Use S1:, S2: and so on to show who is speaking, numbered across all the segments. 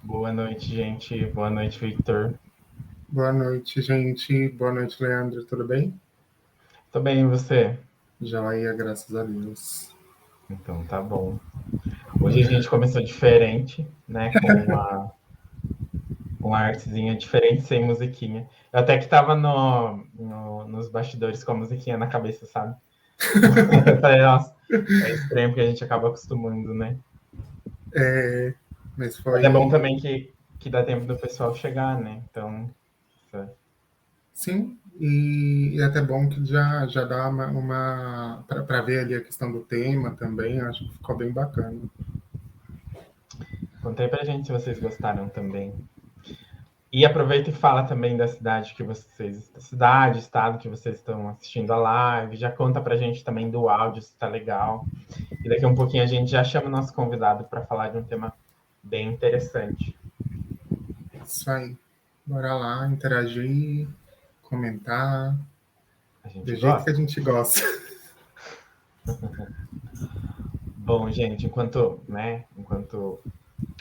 S1: Boa noite, gente. Boa noite, Victor.
S2: Boa noite, gente. Boa noite, Leandro. Tudo bem?
S1: Tô bem, e você?
S2: Joia, graças a Deus.
S1: Então, tá bom. Hoje a gente começou diferente, né? Com uma artezinha diferente, sem musiquinha. Eu até que tava nos bastidores com a musiquinha na cabeça, sabe? Eu falei, nossa, é estranho porque a gente acaba acostumando, né?
S2: Mas
S1: Mas é bom
S2: foi.
S1: também que dá tempo do pessoal chegar, né? Então,
S2: Sim, e é até bom que já dá para ver ali a questão do tema também. Acho que ficou bem bacana.
S1: contei pra gente se vocês gostaram também. E aproveita e fala também da cidade cidade, estado que vocês estão assistindo a live. Já conta pra gente também do áudio, se tá legal. E daqui a um pouquinho a gente já chama o nosso convidado para falar de um tema bem interessante.
S2: Isso aí. Bora lá, interagir, comentar,
S1: A
S2: do
S1: gente
S2: jeito que a
S1: gosta.
S2: gente gosta.
S1: Bom, gente, enquanto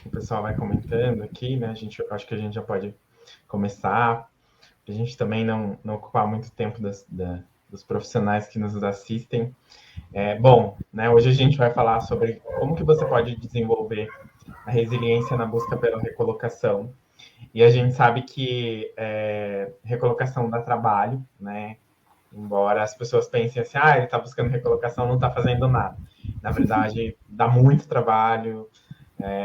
S1: o pessoal vai comentando aqui, né, acho que a gente já pode começar. A gente também não ocupar muito tempo dos profissionais que nos assistem. Bom, né, hoje a gente vai falar sobre como que você pode desenvolver a resiliência na busca pela recolocação. E a gente sabe que recolocação dá trabalho, né? Embora as pessoas pensem assim, ele está buscando recolocação, não está fazendo nada. Na verdade, dá muito trabalho,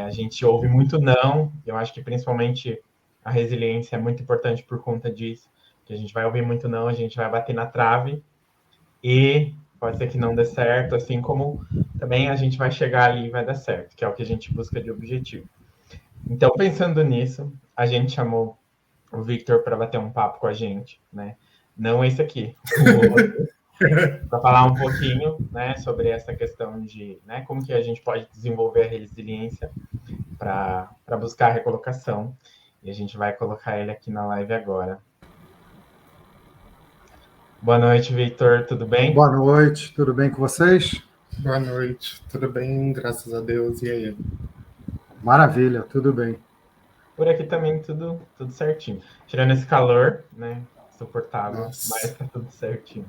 S1: a gente ouve muito não. Eu acho que principalmente a resiliência é muito importante por conta disso, que a gente vai ouvir muito não, a gente vai bater na trave e pode ser que não dê certo, assim como também a gente vai chegar ali e vai dar certo, que é o que a gente busca de objetivo. Então, pensando nisso, a gente chamou o Victor para bater um papo com a gente, né? Não esse aqui, o outro, para falar um pouquinho, né, sobre essa questão de, né, como que a gente pode desenvolver a resiliência para buscar a recolocação. E a gente vai colocar ele aqui na live agora. Boa noite, Victor, tudo bem?
S3: Boa noite, tudo bem com vocês?
S2: Boa noite. Tudo bem? Graças a Deus. E aí?
S3: Maravilha, tudo bem.
S1: Por aqui também tudo certinho. Tirando esse calor, né, suportável, mas
S2: Nossa.
S1: tá tudo certinho.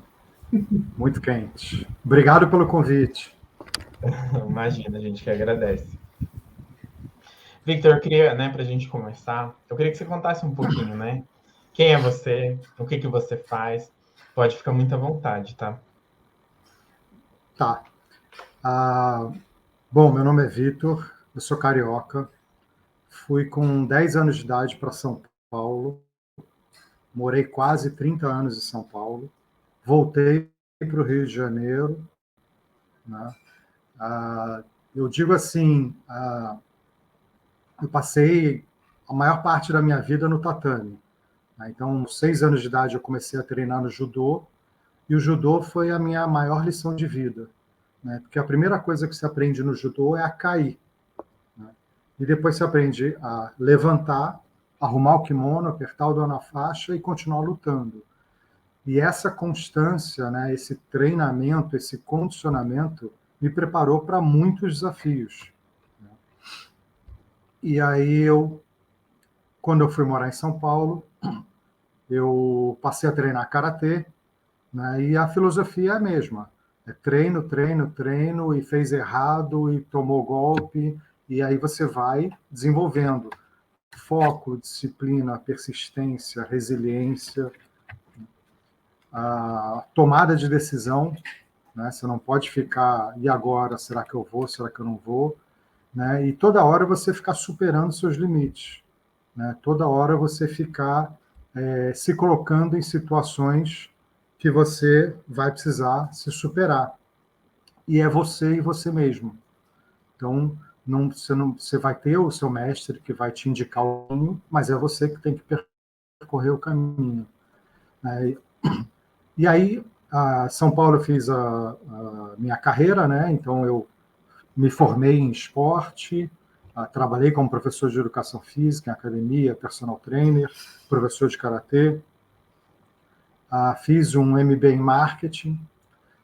S3: Muito quente. Obrigado pelo convite.
S1: Imagina, a gente que agradece. Victor, eu queria, né, para a gente começar, eu queria que você contasse um pouquinho, né? Quem é você? O que que você faz? Pode ficar muito à vontade, tá?
S3: Tá. Ah, bom, meu nome é Vitor, eu sou carioca. Fui com 10 anos de idade para São Paulo. Morei quase 30 anos em São Paulo. Voltei para o Rio de Janeiro. Né? Eu digo assim, eu passei a maior parte da minha vida no tatame. Né? Então, aos 6 anos de idade, eu comecei a treinar no judô. E o judô foi a minha maior lição de vida, né? Porque a primeira coisa que se aprende no judô é a cair, né? E depois se aprende a levantar, arrumar o kimono, apertar o dedo na faixa e continuar lutando. E essa constância, né, esse treinamento, esse condicionamento me preparou para muitos desafios. E aí quando eu fui morar em São Paulo, eu passei a treinar karatê, né? E a filosofia é a mesma. É treino, treino, treino, e fez errado, e tomou golpe, e aí você vai desenvolvendo foco, disciplina, persistência, resiliência, a tomada de decisão, né? Você não pode ficar, e agora, será que eu vou, será que eu não vou? Né? E toda hora você ficar superando seus limites. Né? Toda hora você ficar se colocando em situações que você vai precisar se superar. E é você e você mesmo. Então, você vai ter o seu mestre que vai te indicar o caminho, mas é você que tem que percorrer o caminho. Né? E aí, a São Paulo eu fiz a minha carreira, né? Então eu me formei em esporte, trabalhei como professor de educação física em academia, personal trainer, professor de karatê, fiz um MBA em marketing,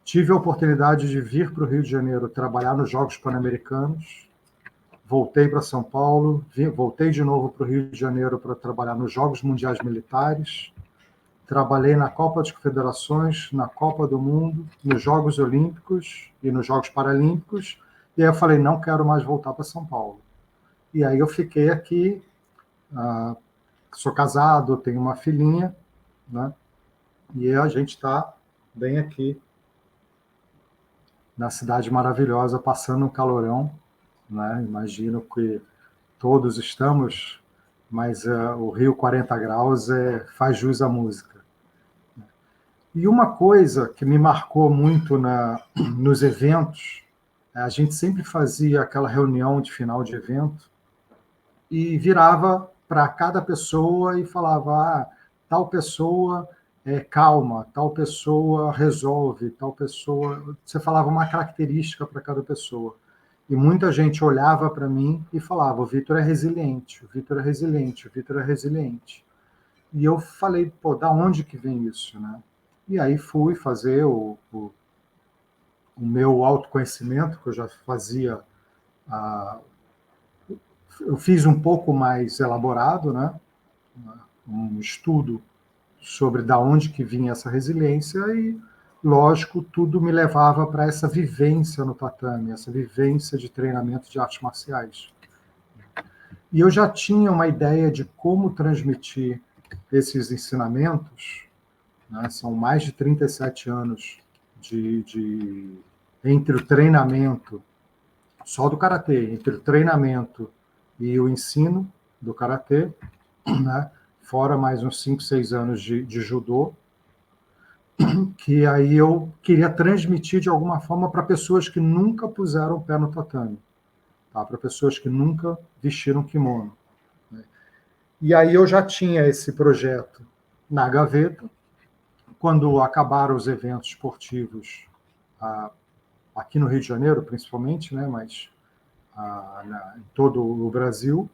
S3: tive a oportunidade de vir para o Rio de Janeiro trabalhar nos Jogos Pan-Americanos, voltei para São Paulo, voltei de novo para o Rio de Janeiro para trabalhar nos Jogos Mundiais Militares, trabalhei na Copa das Confederações, na Copa do Mundo, nos Jogos Olímpicos e nos Jogos Paralímpicos, e aí eu falei, não quero mais voltar para São Paulo. E aí eu fiquei aqui, sou casado, tenho uma filhinha, né? E a gente está bem aqui, na cidade maravilhosa, passando um calorão, né? Imagino que todos estamos, mas o Rio 40 graus faz jus à música. E uma coisa que me marcou muito nos eventos, a gente sempre fazia aquela reunião de final de evento e virava para cada pessoa e falava, tal pessoa calma, tal pessoa resolve, tal pessoa... Você falava uma característica para cada pessoa. E muita gente olhava para mim e falava, o Vitor é resiliente, o Vitor é resiliente, o Vitor é resiliente. E eu falei, pô, da onde que vem isso, né? E aí fui fazer o meu autoconhecimento, que eu já fazia... eu fiz um pouco mais elaborado, né? Um estudo sobre da onde que vinha essa resiliência e, lógico, tudo me levava para essa vivência no tatame, essa vivência de treinamento de artes marciais. E eu já tinha uma ideia de como transmitir esses ensinamentos, né? São mais de 37 anos entre o treinamento, só do karatê, entre o treinamento e o ensino do karatê, né? Fora mais uns 5, 6 anos de judô, que aí eu queria transmitir de alguma forma para pessoas que nunca puseram o pé no tatame, tá? Para pessoas que nunca vestiram kimono. E aí eu já tinha esse projeto na gaveta. Quando acabaram os eventos esportivos, aqui no Rio de Janeiro, principalmente, né, mas em todo o Brasil,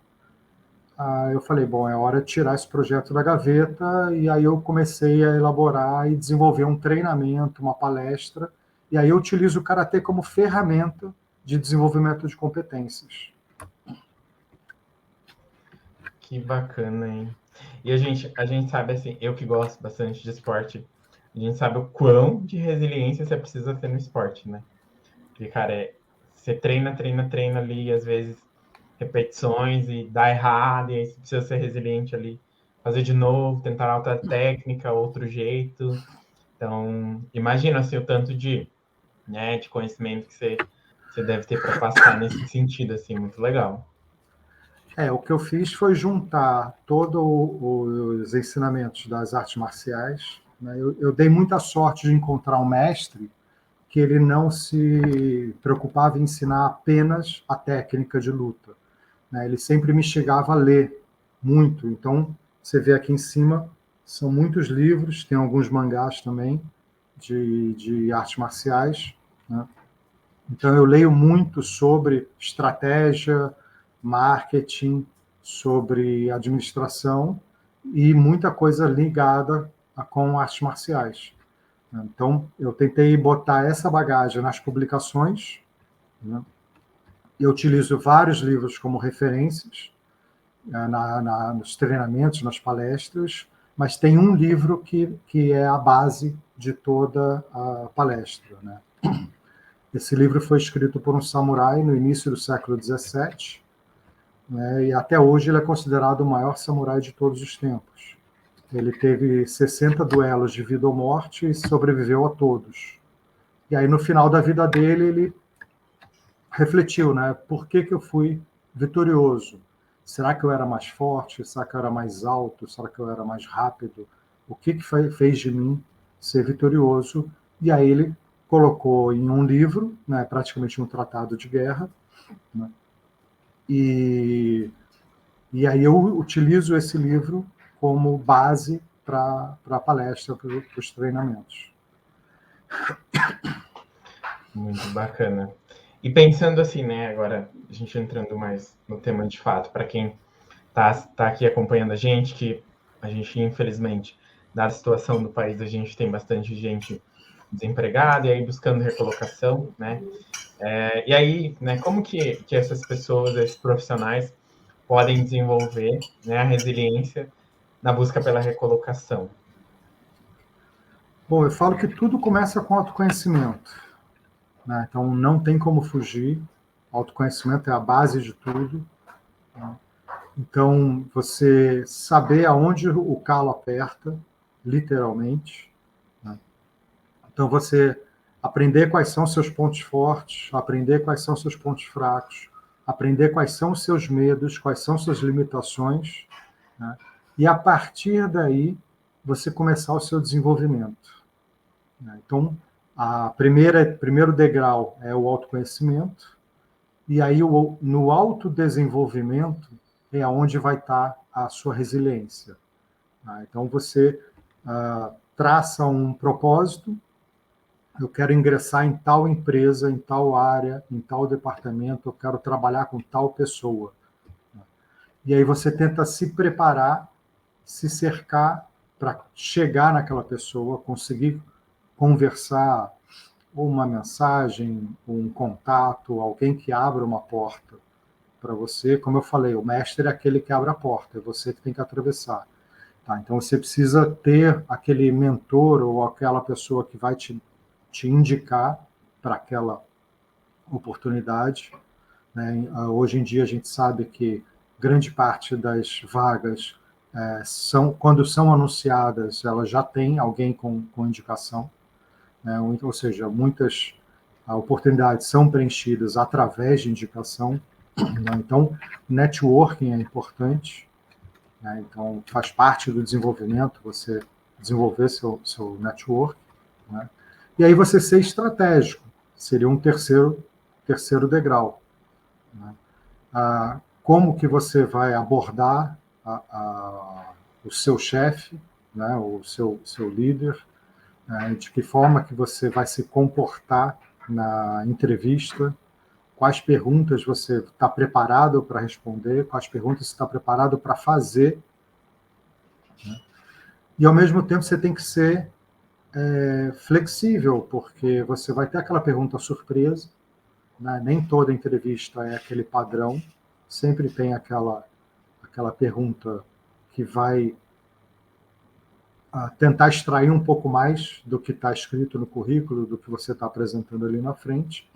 S3: eu falei, bom, é hora de tirar esse projeto da gaveta, e aí eu comecei a elaborar e desenvolver um treinamento, uma palestra, e aí eu utilizo o karatê como ferramenta de desenvolvimento de competências.
S1: Que bacana, hein? E a gente sabe, assim, eu que gosto bastante de esporte, a gente sabe o quão de resiliência você precisa ter no esporte, né? Porque, cara, você treina ali, e às vezes repetições e dá errado, e aí você precisa ser resiliente ali, fazer de novo, tentar outra técnica, outro jeito. Então, imagina assim, o tanto de conhecimento que você deve ter para passar nesse sentido, assim, muito legal.
S3: O que eu fiz foi juntar todos os ensinamentos das artes marciais, né? Eu dei muita sorte de encontrar um mestre que ele não se preocupava em ensinar apenas a técnica de luta, né? Ele sempre me chegava a ler muito. Então, você vê aqui em cima, são muitos livros, tem alguns mangás também de artes marciais, né? Então, eu leio muito sobre estratégia, marketing, sobre administração e muita coisa ligada com artes marciais. Então, eu tentei botar essa bagagem nas publicações, né? Eu utilizo vários livros como referências nos treinamentos, nas palestras, mas tem um livro que é a base de toda a palestra, né? Esse livro foi escrito por um samurai no início do século XVII, né, e até hoje ele é considerado o maior samurai de todos os tempos. Ele teve 60 duelos de vida ou morte e sobreviveu a todos. E aí, no final da vida dele, ele refletiu, né? Por que eu fui vitorioso? Será que eu era mais forte? Será que eu era mais alto? Será que eu era mais rápido? O que fez de mim ser vitorioso? E aí ele colocou em um livro, né, praticamente um tratado de guerra, né? E aí eu utilizo esse livro como base para a palestra, para os treinamentos.
S1: Muito bacana. E pensando assim, né, agora a gente entrando mais no tema de fato, para quem tá aqui acompanhando a gente, que a gente, infelizmente, dada a situação do país, a gente tem bastante gente desempregada e aí buscando recolocação, né? E aí, né, como que essas pessoas, esses profissionais, podem desenvolver, né, a resiliência na busca pela recolocação?
S3: Bom, eu falo que tudo começa com autoconhecimento, né? Então, não tem como fugir. Autoconhecimento é a base de tudo. Né? Então, você saber aonde o calo aperta, literalmente. Né? Então, você aprender quais são seus pontos fortes, aprender quais são seus pontos fracos, aprender quais são os seus medos, quais são suas limitações, né? E a partir daí, você começar o seu desenvolvimento. Né? Então, primeiro degrau é o autoconhecimento, e aí no autodesenvolvimento é onde vai estar a sua resiliência. Né? Então, você traça um propósito, eu quero ingressar em tal empresa, em tal área, em tal departamento, eu quero trabalhar com tal pessoa. E aí você tenta se preparar, se cercar para chegar naquela pessoa, conseguir conversar, ou uma mensagem, um contato, alguém que abra uma porta para você. Como eu falei, o mestre é aquele que abre a porta, é você que tem que atravessar. Tá? Então você precisa ter aquele mentor ou aquela pessoa que vai te indicar para aquela oportunidade. Né? Hoje em dia a gente sabe que grande parte das vagas quando são anunciadas, elas já têm alguém com indicação. Né? Ou seja, muitas oportunidades são preenchidas através de indicação. Né? Então, networking é importante. Né? Então, faz parte do desenvolvimento você desenvolver seu network. Né? E aí você ser estratégico, seria um terceiro degrau. Né? Como que você vai abordar o seu chefe, né? O seu líder, de que forma que você vai se comportar na entrevista, quais perguntas você está preparado para responder, quais perguntas você está preparado para fazer. Né? E, ao mesmo tempo, você tem que ser flexível, porque você vai ter aquela pergunta surpresa, né? Nem toda entrevista é aquele padrão, sempre tem aquela pergunta que vai tentar extrair um pouco mais do que está escrito no currículo, do que você está apresentando ali na frente,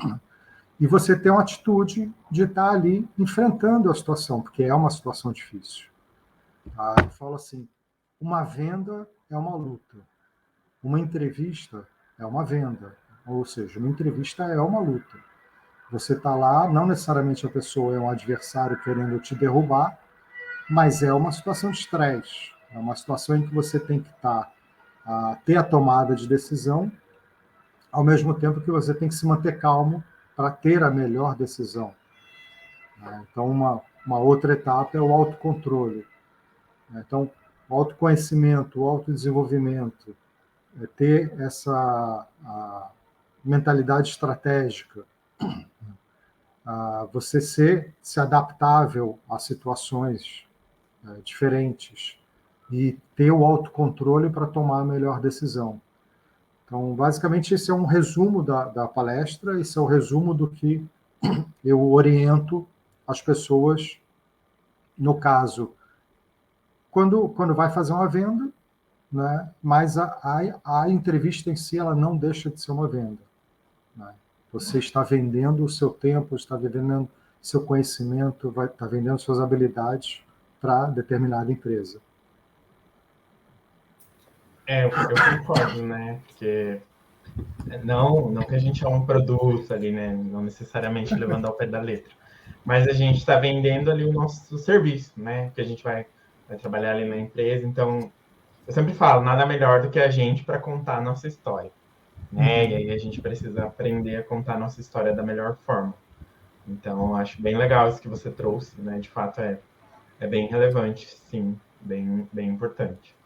S3: e você ter uma atitude de estar ali enfrentando a situação, porque é uma situação difícil. Eu falo assim, uma venda é uma luta, uma entrevista é uma venda, ou seja, uma entrevista é uma luta. Você está lá, não necessariamente a pessoa é um adversário querendo te derrubar, mas é uma situação de estresse, é uma situação em que você tem que ter a tomada de decisão, ao mesmo tempo que você tem que se manter calmo para ter a melhor decisão. Então, uma outra etapa é o autocontrole. Então, o autoconhecimento, o autodesenvolvimento, ter essa mentalidade estratégica, você se adaptável a situações diferentes e ter o autocontrole para tomar a melhor decisão. Então, basicamente, esse é um resumo da palestra, esse é o resumo do que eu oriento as pessoas, no caso, quando vai fazer uma venda, né? Mas a entrevista em si ela não deixa de ser uma venda. Né? Você está vendendo o seu tempo, está vendendo seu conhecimento, está vendendo suas habilidades para determinada empresa.
S1: Eu concordo, né? Porque não que a gente é um produto ali, né? Não necessariamente levando ao pé da letra. Mas a gente está vendendo ali o nosso serviço, né? Que a gente vai trabalhar ali na empresa. Então, eu sempre falo, nada melhor do que a gente para contar a nossa história, né? E aí a gente precisa aprender a contar a nossa história da melhor forma. Então, eu acho bem legal isso que você trouxe, né? De fato, é bem relevante, sim, bem importante.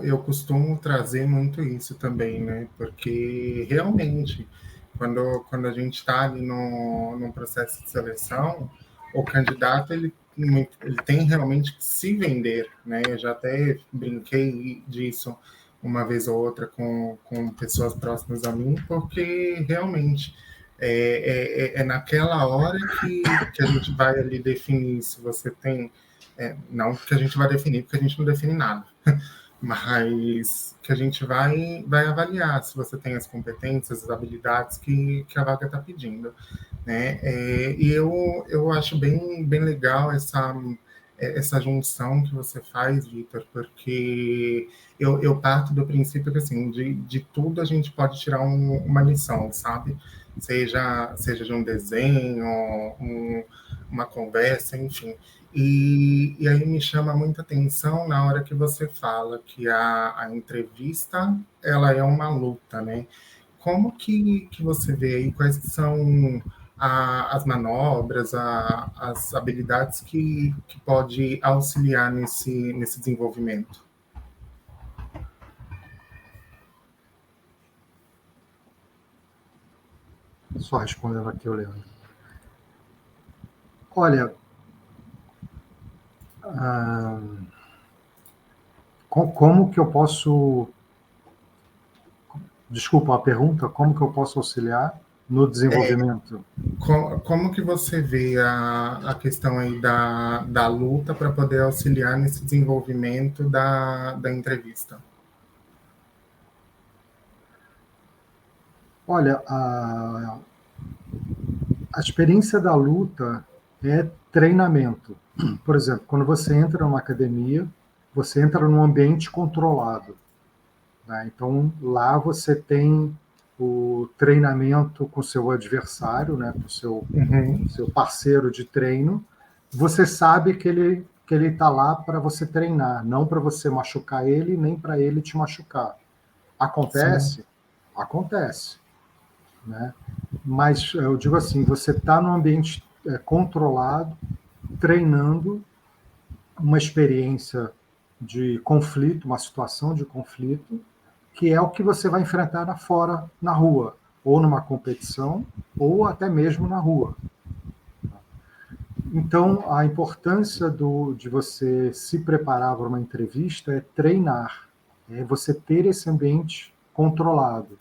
S2: Eu costumo trazer muito isso também, né? Porque realmente, quando a gente está ali num processo de seleção, o candidato ele tem realmente que se vender, né? Eu já até brinquei disso uma vez ou outra com pessoas próximas a mim, porque realmente é naquela hora que a gente vai ali definir se você tem... não que a gente vai definir, porque a gente não define nada, mas que a gente vai avaliar se você tem as competências, as habilidades que a vaga está pedindo, né? E eu acho bem legal essa junção que você faz, Vitor, porque eu parto do princípio que, assim, de tudo a gente pode tirar uma lição, sabe? Seja de um desenho, uma conversa, enfim. E aí me chama muita atenção na hora que você fala que a entrevista, ela é uma luta, né? Como que você vê aí, quais são as manobras, as habilidades que pode auxiliar nesse desenvolvimento?
S3: Só respondendo aqui, Leandro. Olha, como que eu posso... Desculpa a pergunta, como que eu posso auxiliar no desenvolvimento?
S2: Como que você vê a questão aí da luta para poder auxiliar nesse desenvolvimento da entrevista?
S3: Olha, a experiência da luta é treinamento. Por exemplo, quando você entra numa academia, você entra num ambiente controlado, né? Então, lá você tem o treinamento com seu adversário, né, com seu parceiro de treino. Você sabe que ele está lá para você treinar, não para você machucar ele, nem para ele te machucar. Acontece? Sim. Acontece, né? Mas eu digo assim, você está num ambiente controlado, treinando uma experiência de conflito, uma situação de conflito, que é o que você vai enfrentar fora, na rua, ou numa competição, ou até mesmo na rua. Então, a importância de você se preparar para uma entrevista é treinar, é você ter esse ambiente controlado.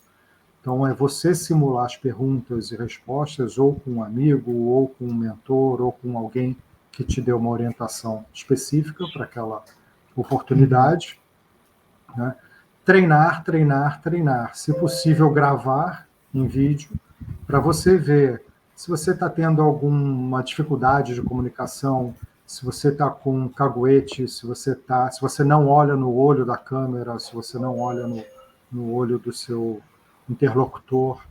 S3: Então, é você simular as perguntas e respostas, ou com um amigo, ou com um mentor, ou com alguém que te deu uma orientação específica para aquela oportunidade, né? Treinar, treinar, treinar. Se possível, gravar em vídeo, para você ver se você está tendo alguma dificuldade de comunicação, se você está com um caguete, se você não olha no olho da câmera, se você não olha no olho do seu interlocutor,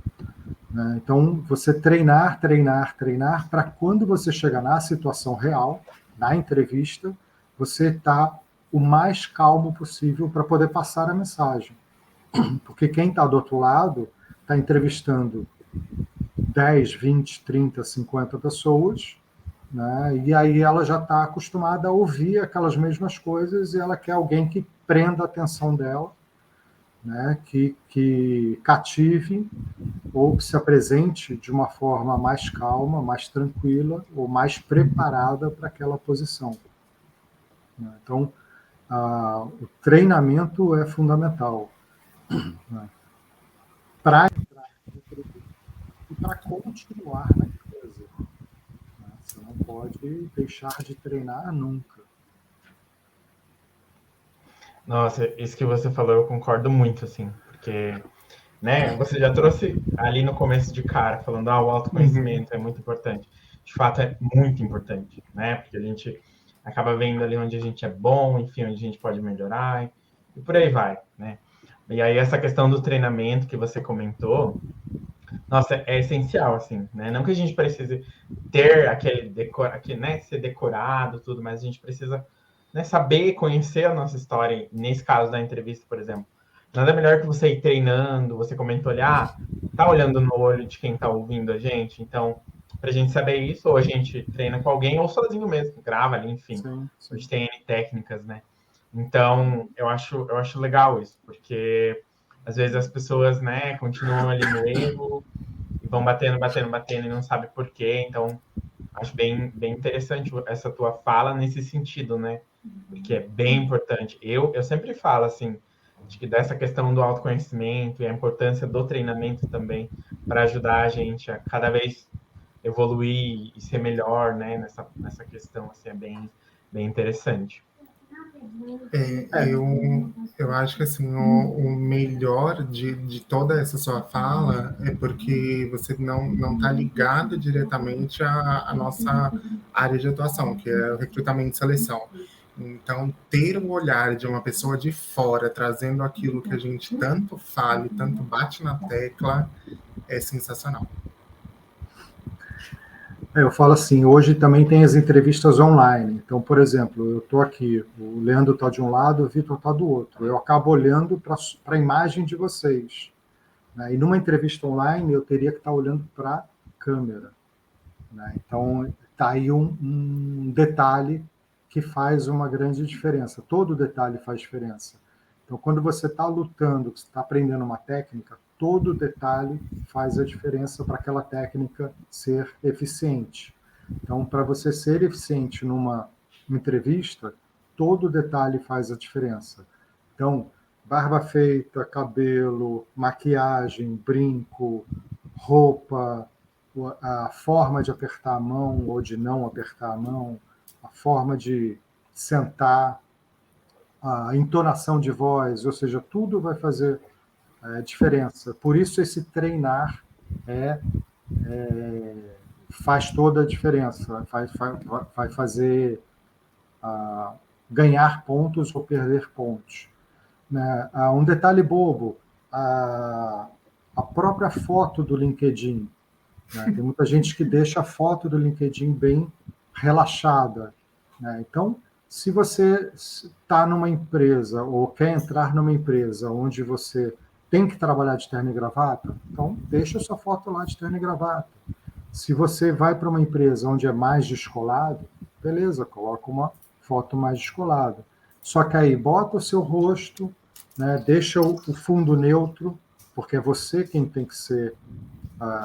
S3: né? Então, você treinar, treinar, treinar, para quando você chegar na situação real, na entrevista, você está o mais calmo possível para poder passar a mensagem. Porque quem está do outro lado está entrevistando 10, 20, 30, 50 pessoas, né? E aí ela já está acostumada a ouvir aquelas mesmas coisas e ela quer alguém que prenda a atenção dela, né? Que cative ou que se apresente de uma forma mais calma, mais tranquila ou mais preparada para aquela posição. Então, o treinamento é fundamental, né, para entrar na entrevista e para continuar na empresa, né? Você não pode deixar de treinar nunca.
S1: Nossa, isso que você falou eu concordo muito, assim, porque, né, você já trouxe ali no começo de cara, falando, o autoconhecimento é muito importante. De fato, é muito importante, né, porque a gente acaba vendo ali onde a gente é bom, enfim, onde a gente pode melhorar, e por aí vai, né. E aí essa questão do treinamento que você comentou, nossa, é essencial, assim, né, não que a gente precise ter né, ser decorado, tudo, mas a gente precisa, né, saber, conhecer a nossa história, nesse caso da entrevista, por exemplo. Nada melhor que você ir treinando, você comentou ali, tá olhando no olho de quem tá ouvindo a gente, então, pra gente saber isso, ou a gente treina com alguém, ou sozinho mesmo, grava ali, enfim.
S3: Sim.
S1: A gente tem N técnicas, né? Então, eu acho legal isso, porque às vezes as pessoas, né, continuam ali no erro, e vão batendo, batendo, batendo, e não sabe por quê, então acho bem interessante essa tua fala nesse sentido, né? Porque é bem importante. Eu sempre falo assim, Acho que dessa questão do autoconhecimento e a importância do treinamento também para ajudar a gente a cada vez evoluir e ser melhor, né, nessa questão, assim, é bem interessante.
S2: Eu acho que assim, o melhor de toda essa sua fala é porque você não está ligado diretamente à nossa área de atuação, que é o recrutamento e seleção. Então, ter o olhar de uma pessoa de fora, trazendo aquilo que a gente tanto fala e tanto bate na tecla, é sensacional.
S3: Eu falo assim, hoje também tem as entrevistas online. Então, por exemplo, eu estou aqui, o Leandro está de um lado, o Vitor está do outro. Eu acabo olhando para a imagem de vocês. Né? E numa entrevista online, eu teria que estar olhando para a câmera. Né? Então, está aí um detalhe que faz uma grande diferença. Todo detalhe faz diferença. Então, quando você está lutando, você está aprendendo uma técnica, todo detalhe faz a diferença para aquela técnica ser eficiente. Então, para você ser eficiente numa entrevista, todo detalhe faz a diferença. Então, barba feita, cabelo, maquiagem, brinco, roupa, a forma de apertar a mão ou de não apertar a mão, a forma de sentar, a entonação de voz, ou seja, tudo vai fazer diferença. Por isso esse treinar faz toda a diferença, vai fazer ganhar pontos ou perder pontos. Né? Um detalhe bobo, a própria foto do LinkedIn. Né? Tem muita gente que deixa a foto do LinkedIn bem relaxada. Né? Então, se você está numa empresa ou quer entrar numa empresa onde você tem que trabalhar de terno e gravata, então deixa a sua foto lá de terno e gravata. Se você vai para uma empresa onde é mais descolado, beleza, coloca uma foto mais descolada. Só que aí bota o seu rosto, né, deixa o fundo neutro, porque é você quem tem que ser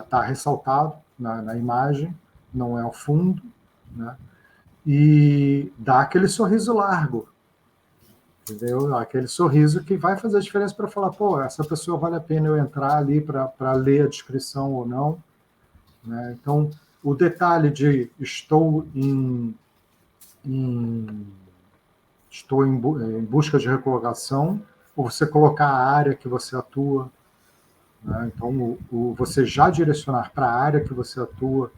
S3: tá ressaltado na imagem, não é o fundo, né? E dá aquele sorriso largo, entendeu? Aquele sorriso que vai fazer a diferença para falar, pô, essa pessoa vale a pena eu entrar ali para ler a descrição ou não, né? Então, o detalhe de estou em busca de recolocação, ou você colocar a área que você atua, né? Então, você já direcionar para a área que você atua,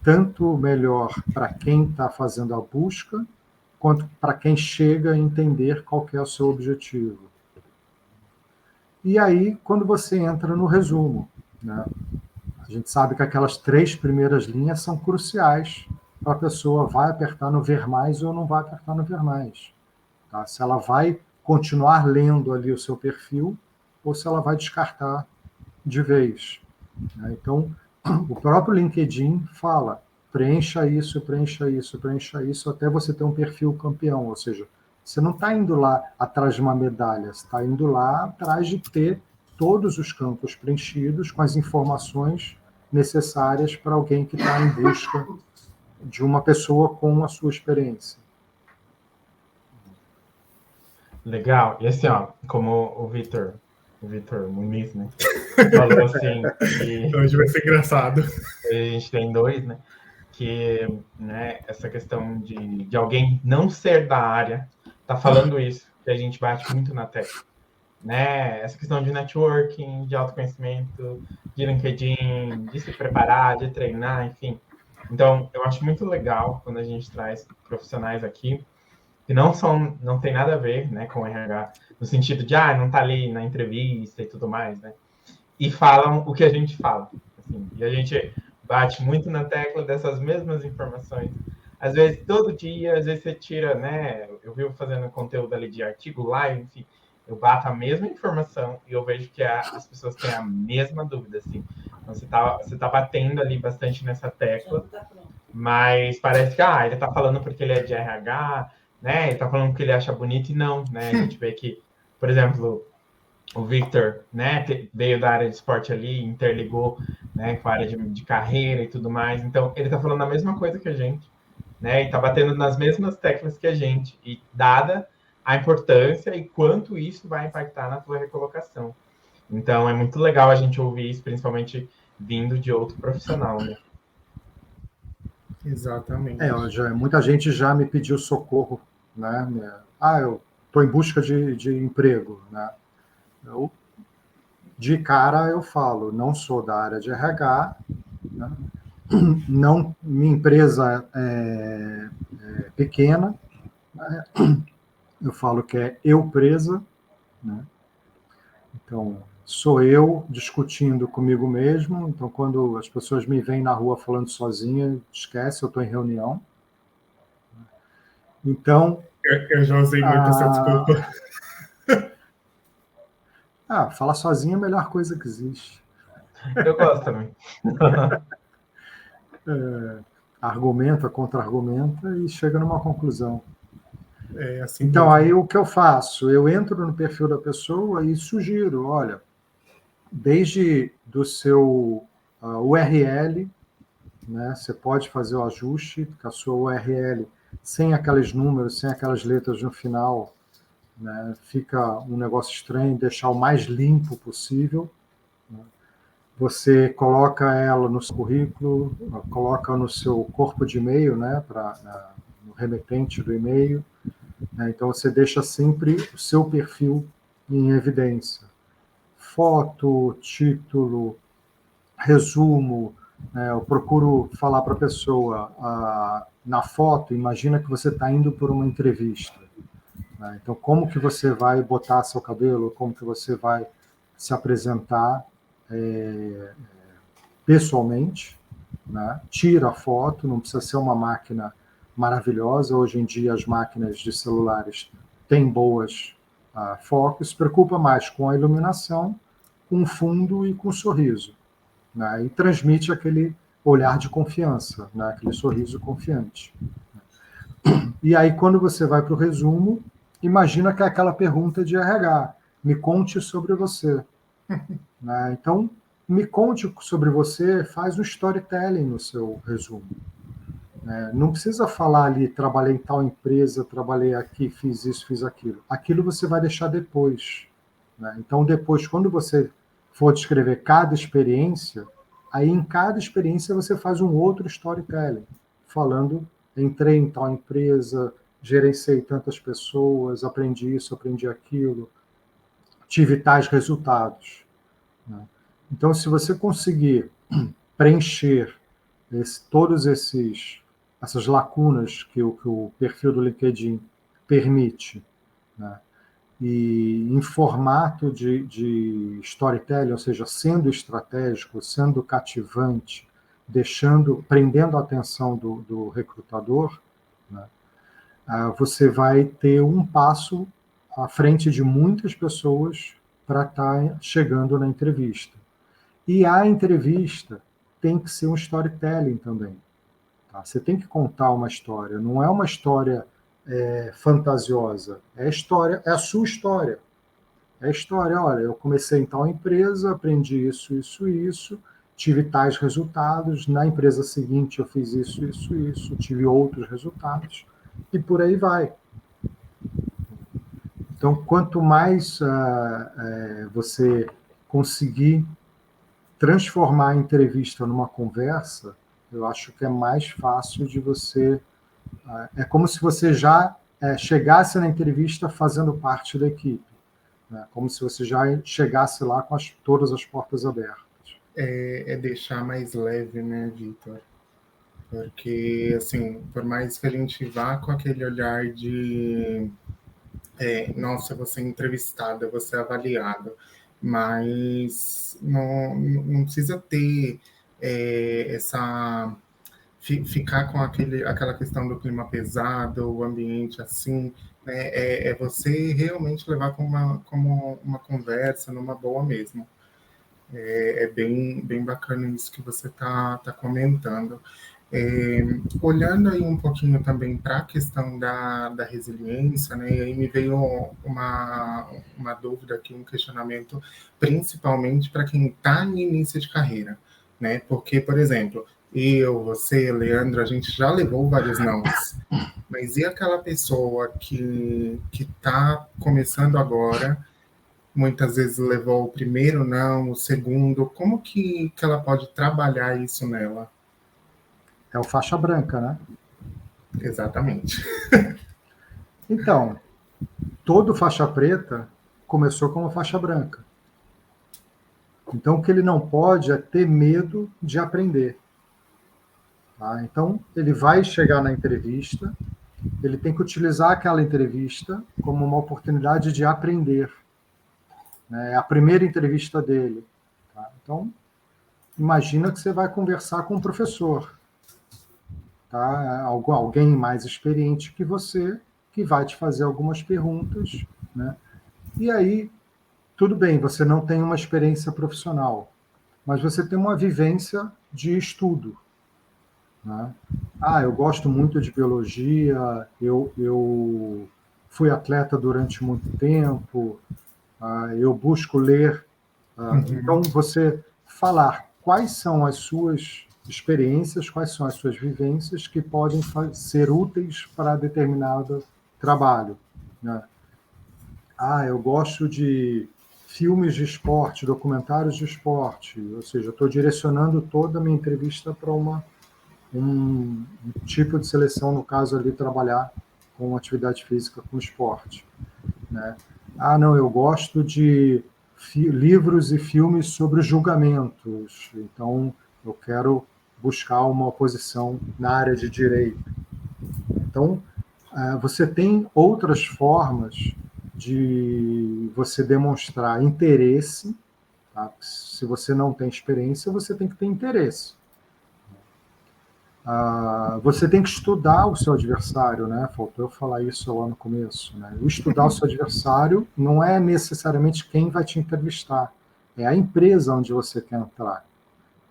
S3: tanto melhor para quem está fazendo a busca, quanto para quem chega a entender qual que é o seu objetivo. E aí, quando você entra no resumo, né? A gente sabe que aquelas 3 primeiras linhas são cruciais para a pessoa vai apertar no ver mais ou não vai apertar no ver mais. Tá? Se ela vai continuar lendo ali o seu perfil ou se ela vai descartar de vez. Né? Então, o próprio LinkedIn fala, preencha isso, preencha isso, preencha isso, até você ter um perfil campeão. Ou seja, você não está indo lá atrás de uma medalha, você está indo lá atrás de ter todos os campos preenchidos com as informações necessárias para alguém que está em busca de uma pessoa com a sua experiência.
S1: Legal. E assim, ó, como o Vitor Muniz, né, falou assim, que
S2: hoje vai ser engraçado.
S1: A gente tem 2, né, que, né, essa questão de alguém não ser da área, tá falando isso, que a gente bate muito na tecla. Né? Essa questão de networking, de autoconhecimento, de LinkedIn, de se preparar, de treinar, enfim. Então, eu acho muito legal quando a gente traz profissionais aqui que não tem nada a ver, né, com o RH, no sentido de, não tá ali na entrevista e tudo mais, né? E falam o que a gente fala. Assim, e a gente bate muito na tecla dessas mesmas informações. Às vezes, todo dia, às vezes você tira, né? Eu vivo fazendo conteúdo ali de artigo, live, enfim, eu bato a mesma informação e eu vejo que as pessoas têm a mesma dúvida, assim. Então, você tá batendo ali bastante nessa tecla, mas parece que, ele tá falando porque ele é de RH, né? Ele tá falando porque ele acha bonito e não, né? A gente vê que, por exemplo, o Victor, né, veio da área de esporte ali, interligou, né, com a área de carreira e tudo mais. Então, ele tá falando a mesma coisa que a gente, né? E tá batendo nas mesmas teclas que a gente. E dada a importância e quanto isso vai impactar na tua recolocação. Então, é muito legal a gente ouvir isso, principalmente vindo de outro profissional, né?
S2: Exatamente.
S3: Muita gente já me pediu socorro, né? Eu estou em busca de emprego, né? De cara eu falo, não sou da área de RH, né? Não, minha empresa é pequena, né? Eu falo que é eu presa, né? Então, sou eu discutindo comigo mesmo. Então, quando as pessoas me veem na rua falando sozinha, esquece, eu estou em reunião. Então...
S2: Eu já usei muito essa desculpa.
S3: Falar sozinho é a melhor coisa que existe.
S1: Eu gosto também.
S3: Argumenta, contra-argumenta e chega numa conclusão.
S2: Assim
S3: então,
S2: mesmo.
S3: aí o que eu faço? Eu entro no perfil da pessoa e sugiro, olha, desde do seu URL, né, você pode fazer o ajuste com a sua URL sem aqueles números, sem aquelas letras no final, né, fica um negócio estranho, deixar o mais limpo possível, né. Você coloca ela no seu currículo, coloca no seu corpo de e-mail, né, no remetente do e-mail, né, então você deixa sempre o seu perfil em evidência. Foto, título, resumo, né, eu procuro falar para a pessoa, na foto, imagina que você está indo por uma entrevista, né, então como que você vai botar seu cabelo, como que você vai se apresentar pessoalmente, né? Tira a foto, não precisa ser uma máquina maravilhosa. Hoje em dia as máquinas de celulares têm boas focos, se preocupa mais com a iluminação, com o fundo e com o sorriso, né? E transmite aquele olhar de confiança, né? Aquele sorriso confiante. E aí quando você vai para o resumo, imagina que é aquela pergunta de RH, me conte sobre você. Né? Então, me conte sobre você, faz um storytelling no seu resumo. Não precisa falar ali, trabalhei em tal empresa, trabalhei aqui, fiz isso, fiz aquilo. Aquilo você vai deixar depois. Né? Então, depois, quando você for descrever cada experiência, aí em cada experiência você faz um outro storytelling, falando, entrei em tal empresa, gerenciei tantas pessoas, aprendi isso, aprendi aquilo, tive tais resultados. Né? Então, se você conseguir preencher todas essas lacunas que o perfil do LinkedIn permite, né, e em formato de storytelling, ou seja, sendo estratégico, sendo cativante, prendendo a atenção do recrutador, né, você vai ter um passo à frente de muitas pessoas para estar chegando na entrevista. E a entrevista tem que ser um storytelling também. Tá? Você tem que contar uma história, não é uma história fantasiosa, é a sua história. É a história, olha, eu comecei em tal empresa, aprendi isso, isso, isso, tive tais resultados, na empresa seguinte eu fiz isso, isso, isso, tive outros resultados, e por aí vai. Então, quanto mais você conseguir transformar a entrevista numa conversa, eu acho que é mais fácil de você... É como se você já chegasse na entrevista fazendo parte da equipe, né? Como se você já chegasse lá com todas as portas abertas.
S2: É deixar mais leve, né, Vitor? Porque, assim, por mais que a gente vá com aquele olhar de nossa, você é entrevistada, você é avaliado, mas não precisa ter ficar com aquela questão do clima pesado, o ambiente assim, né? É você realmente levar como uma conversa, numa boa mesmo. É bem bacana isso que você tá comentando. Olhando aí um pouquinho também para a questão da resiliência, né? E aí me veio uma dúvida aqui, um questionamento, principalmente para quem está no início de carreira, né? Porque, por exemplo, eu, você, Leandro, a gente já levou vários nãos, Mas e aquela pessoa que está começando agora, muitas vezes levou o primeiro não, o segundo, como que ela pode trabalhar isso nela?
S3: É o faixa branca, né?
S2: Exatamente.
S3: Então, todo faixa preta começou como faixa branca. Então, o que ele não pode é ter medo de aprender. Tá? Então, ele vai chegar na entrevista, ele tem que utilizar aquela entrevista como uma oportunidade de aprender. Né? É a primeira entrevista dele. Tá? Então, imagina que você vai conversar com um professor, tá? Alguém mais experiente que você, que vai te fazer algumas perguntas, né? E aí, tudo bem, você não tem uma experiência profissional, mas você tem uma vivência de estudo, né? Eu gosto muito de biologia, eu fui atleta durante muito tempo, eu busco ler. Então, você falar quais são as suas experiências, quais são as suas vivências que podem ser úteis para determinado trabalho, né? Eu gosto de filmes de esporte, documentários de esporte, ou seja, eu estou direcionando toda a minha entrevista para um tipo de seleção, no caso ali, trabalhar com atividade física, com esporte, né? Não, eu gosto de livros e filmes sobre julgamentos, então eu quero buscar uma posição na área de direito. Então, você tem outras formas de você demonstrar interesse, tá? Se você não tem experiência, você tem que ter interesse. Você tem que estudar o seu adversário, né? Faltou eu falar isso lá no começo, né? O estudar o seu adversário não é necessariamente quem vai te entrevistar, é a empresa onde você quer entrar,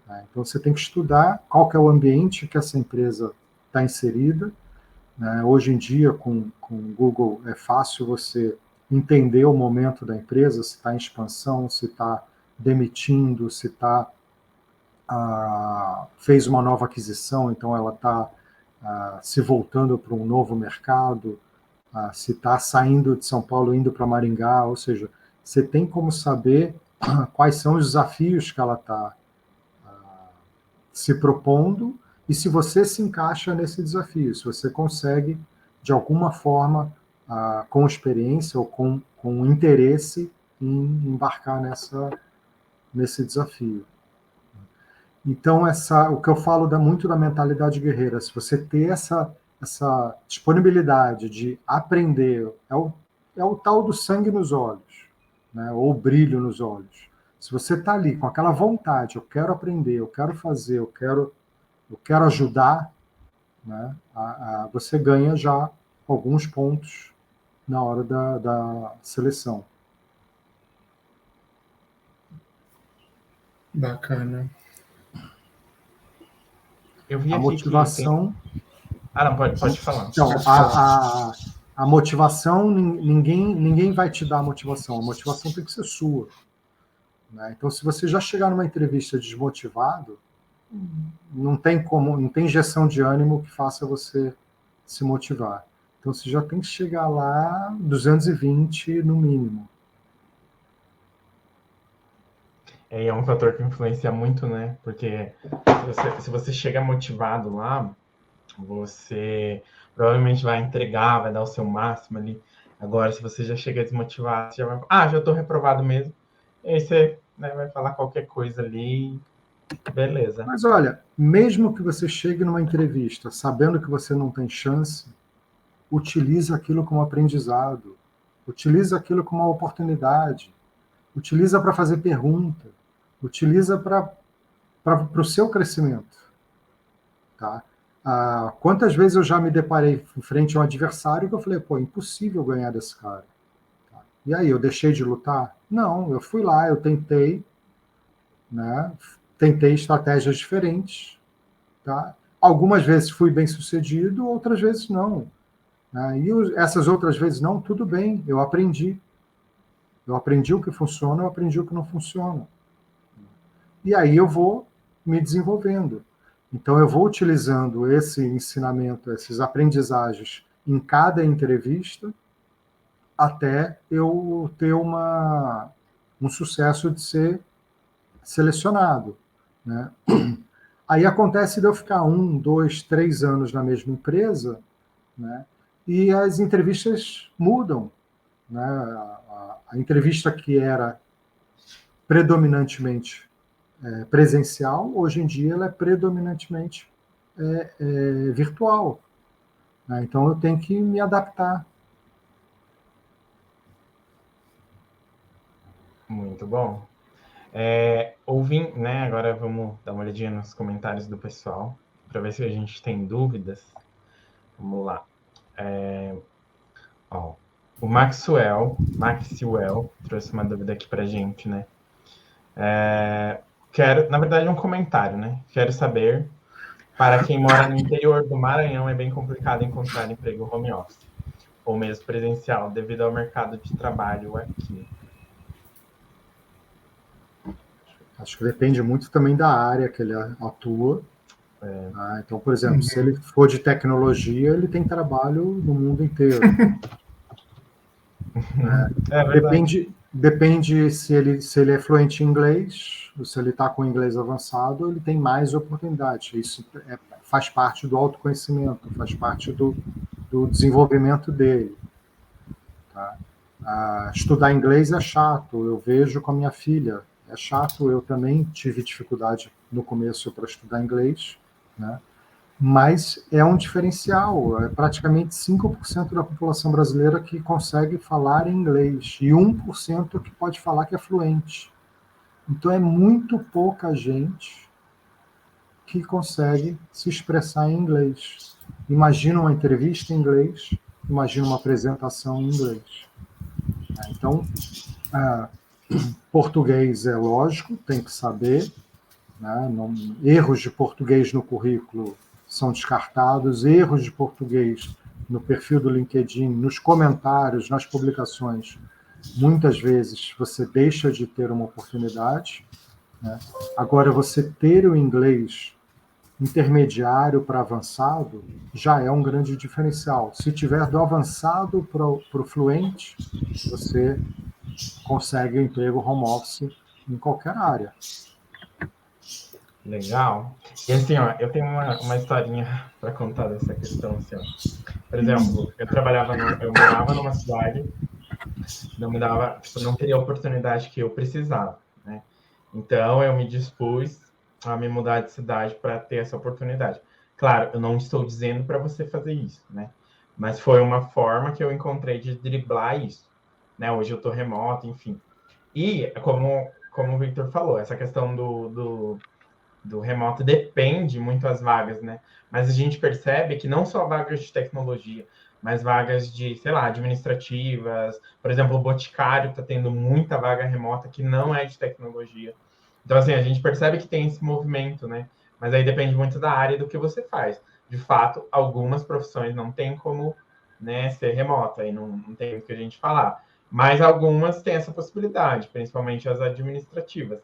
S3: né? Então você tem que estudar qual que é o ambiente que essa empresa está inserida, né? Hoje em dia, com o Google, é fácil você entender o momento da empresa, se está em expansão, se está demitindo, se está fez uma nova aquisição, então ela está se voltando para um novo mercado, se está saindo de São Paulo, indo para Maringá, ou seja, você tem como saber quais são os desafios que ela está se propondo e se você se encaixa nesse desafio, se você consegue, de alguma forma, com experiência ou com interesse em embarcar nesse desafio. Então, o que eu falo muito da mentalidade guerreira, se você ter essa disponibilidade de aprender, é o tal do sangue nos olhos, né? Ou brilho nos olhos. Se você está ali com aquela vontade, eu quero aprender, eu quero fazer, eu quero ajudar, né? Você ganha já alguns pontos na hora da seleção.
S2: Bacana.
S1: Eu vi
S3: A
S1: aqui
S3: motivação...
S1: Não, pode falar.
S3: Então, a motivação, ninguém vai te dar a motivação. A motivação tem que ser sua, né? Então, se você já chegar numa entrevista desmotivado, não tem injeção de ânimo que faça você se motivar. Então, você já tem que chegar lá 220 no mínimo.
S1: É um fator que influencia muito, né? Porque se você chega motivado lá, você provavelmente vai entregar, vai dar o seu máximo ali. Agora, se você já chega desmotivado, você já vai, já estou reprovado mesmo. E aí você, né, vai falar qualquer coisa ali, beleza.
S3: Mas olha, mesmo que você chegue numa entrevista sabendo que você não tem chance, utiliza aquilo como aprendizado, utiliza aquilo como uma oportunidade, utiliza para fazer pergunta, utiliza para o seu crescimento, tá? Quantas vezes eu já me deparei em frente a um adversário que eu falei, impossível ganhar desse cara. Tá? E aí, eu deixei de lutar? Não, eu fui lá, eu tentei, né? Tentei estratégias diferentes, tá? Algumas vezes fui bem sucedido, outras vezes não, né? E essas outras vezes não, tudo bem, eu aprendi. Eu aprendi o que funciona, eu aprendi o que não funciona. E aí eu vou me desenvolvendo. Então eu vou utilizando esse ensinamento, essas aprendizagens em cada entrevista até eu ter um sucesso de ser selecionado, né? Aí acontece de eu ficar 1, 2, 3 anos na mesma empresa, né? E as entrevistas mudam, né? A entrevista que era predominantemente presencial, hoje em dia ela é predominantemente virtual, né? Então eu tenho que me adaptar.
S1: Muito bom. Ouvindo, né? Agora vamos dar uma olhadinha nos comentários do pessoal para ver se a gente tem dúvidas. Vamos lá. Ó, o Maxwell trouxe uma dúvida aqui para a gente, né? Na verdade, um comentário, né? Quero saber, para quem mora no interior do Maranhão, é bem complicado encontrar emprego home office, ou mesmo presencial, devido ao mercado de trabalho aqui.
S3: Acho que depende muito também da área que ele atua. Então, por exemplo, se ele for de tecnologia, ele tem trabalho no mundo inteiro. Depende se ele é fluente em inglês, ou se ele está com inglês avançado, ele tem mais oportunidade. Isso faz parte do autoconhecimento, faz parte do desenvolvimento dele. Tá? Estudar inglês é chato, eu vejo com a minha filha. É chato, eu também tive dificuldade no começo para estudar inglês, né? Mas é um diferencial. É praticamente 5% da população brasileira que consegue falar inglês e 1% que pode falar que é fluente. Então é muito pouca gente que consegue se expressar em inglês. Imagina uma entrevista em inglês, imagina uma apresentação em inglês. Então, português é lógico, tem que saber, né? Erros de português no currículo são descartados, erros de português no perfil do LinkedIn, nos comentários, nas publicações, muitas vezes você deixa de ter uma oportunidade, né? Agora, você ter o inglês intermediário para avançado já é um grande diferencial. Se tiver do avançado para o fluente, você consegue um emprego home office em qualquer área.
S1: Legal. E assim, ó, eu tenho uma historinha para contar dessa questão, assim, ó. Por exemplo, eu morava numa cidade, não teria a oportunidade que eu precisava, né? Então eu me dispus a me mudar de cidade para ter essa oportunidade. Claro, eu não estou dizendo para você fazer isso, né? Mas foi uma forma que eu encontrei de driblar isso, né? Hoje eu estou remoto, enfim. E como o Victor falou, essa questão do remoto depende muito das vagas, né? Mas a gente percebe que não só vagas de tecnologia, mas vagas de, sei lá, administrativas. Por exemplo, o Boticário está tendo muita vaga remota que não é de tecnologia. Então, assim, a gente percebe que tem esse movimento, né? Mas aí depende muito da área e do que você faz. De fato, algumas profissões não tem como, né, ser remota, aí não tem o que a gente falar. Mas algumas têm essa possibilidade, principalmente as administrativas.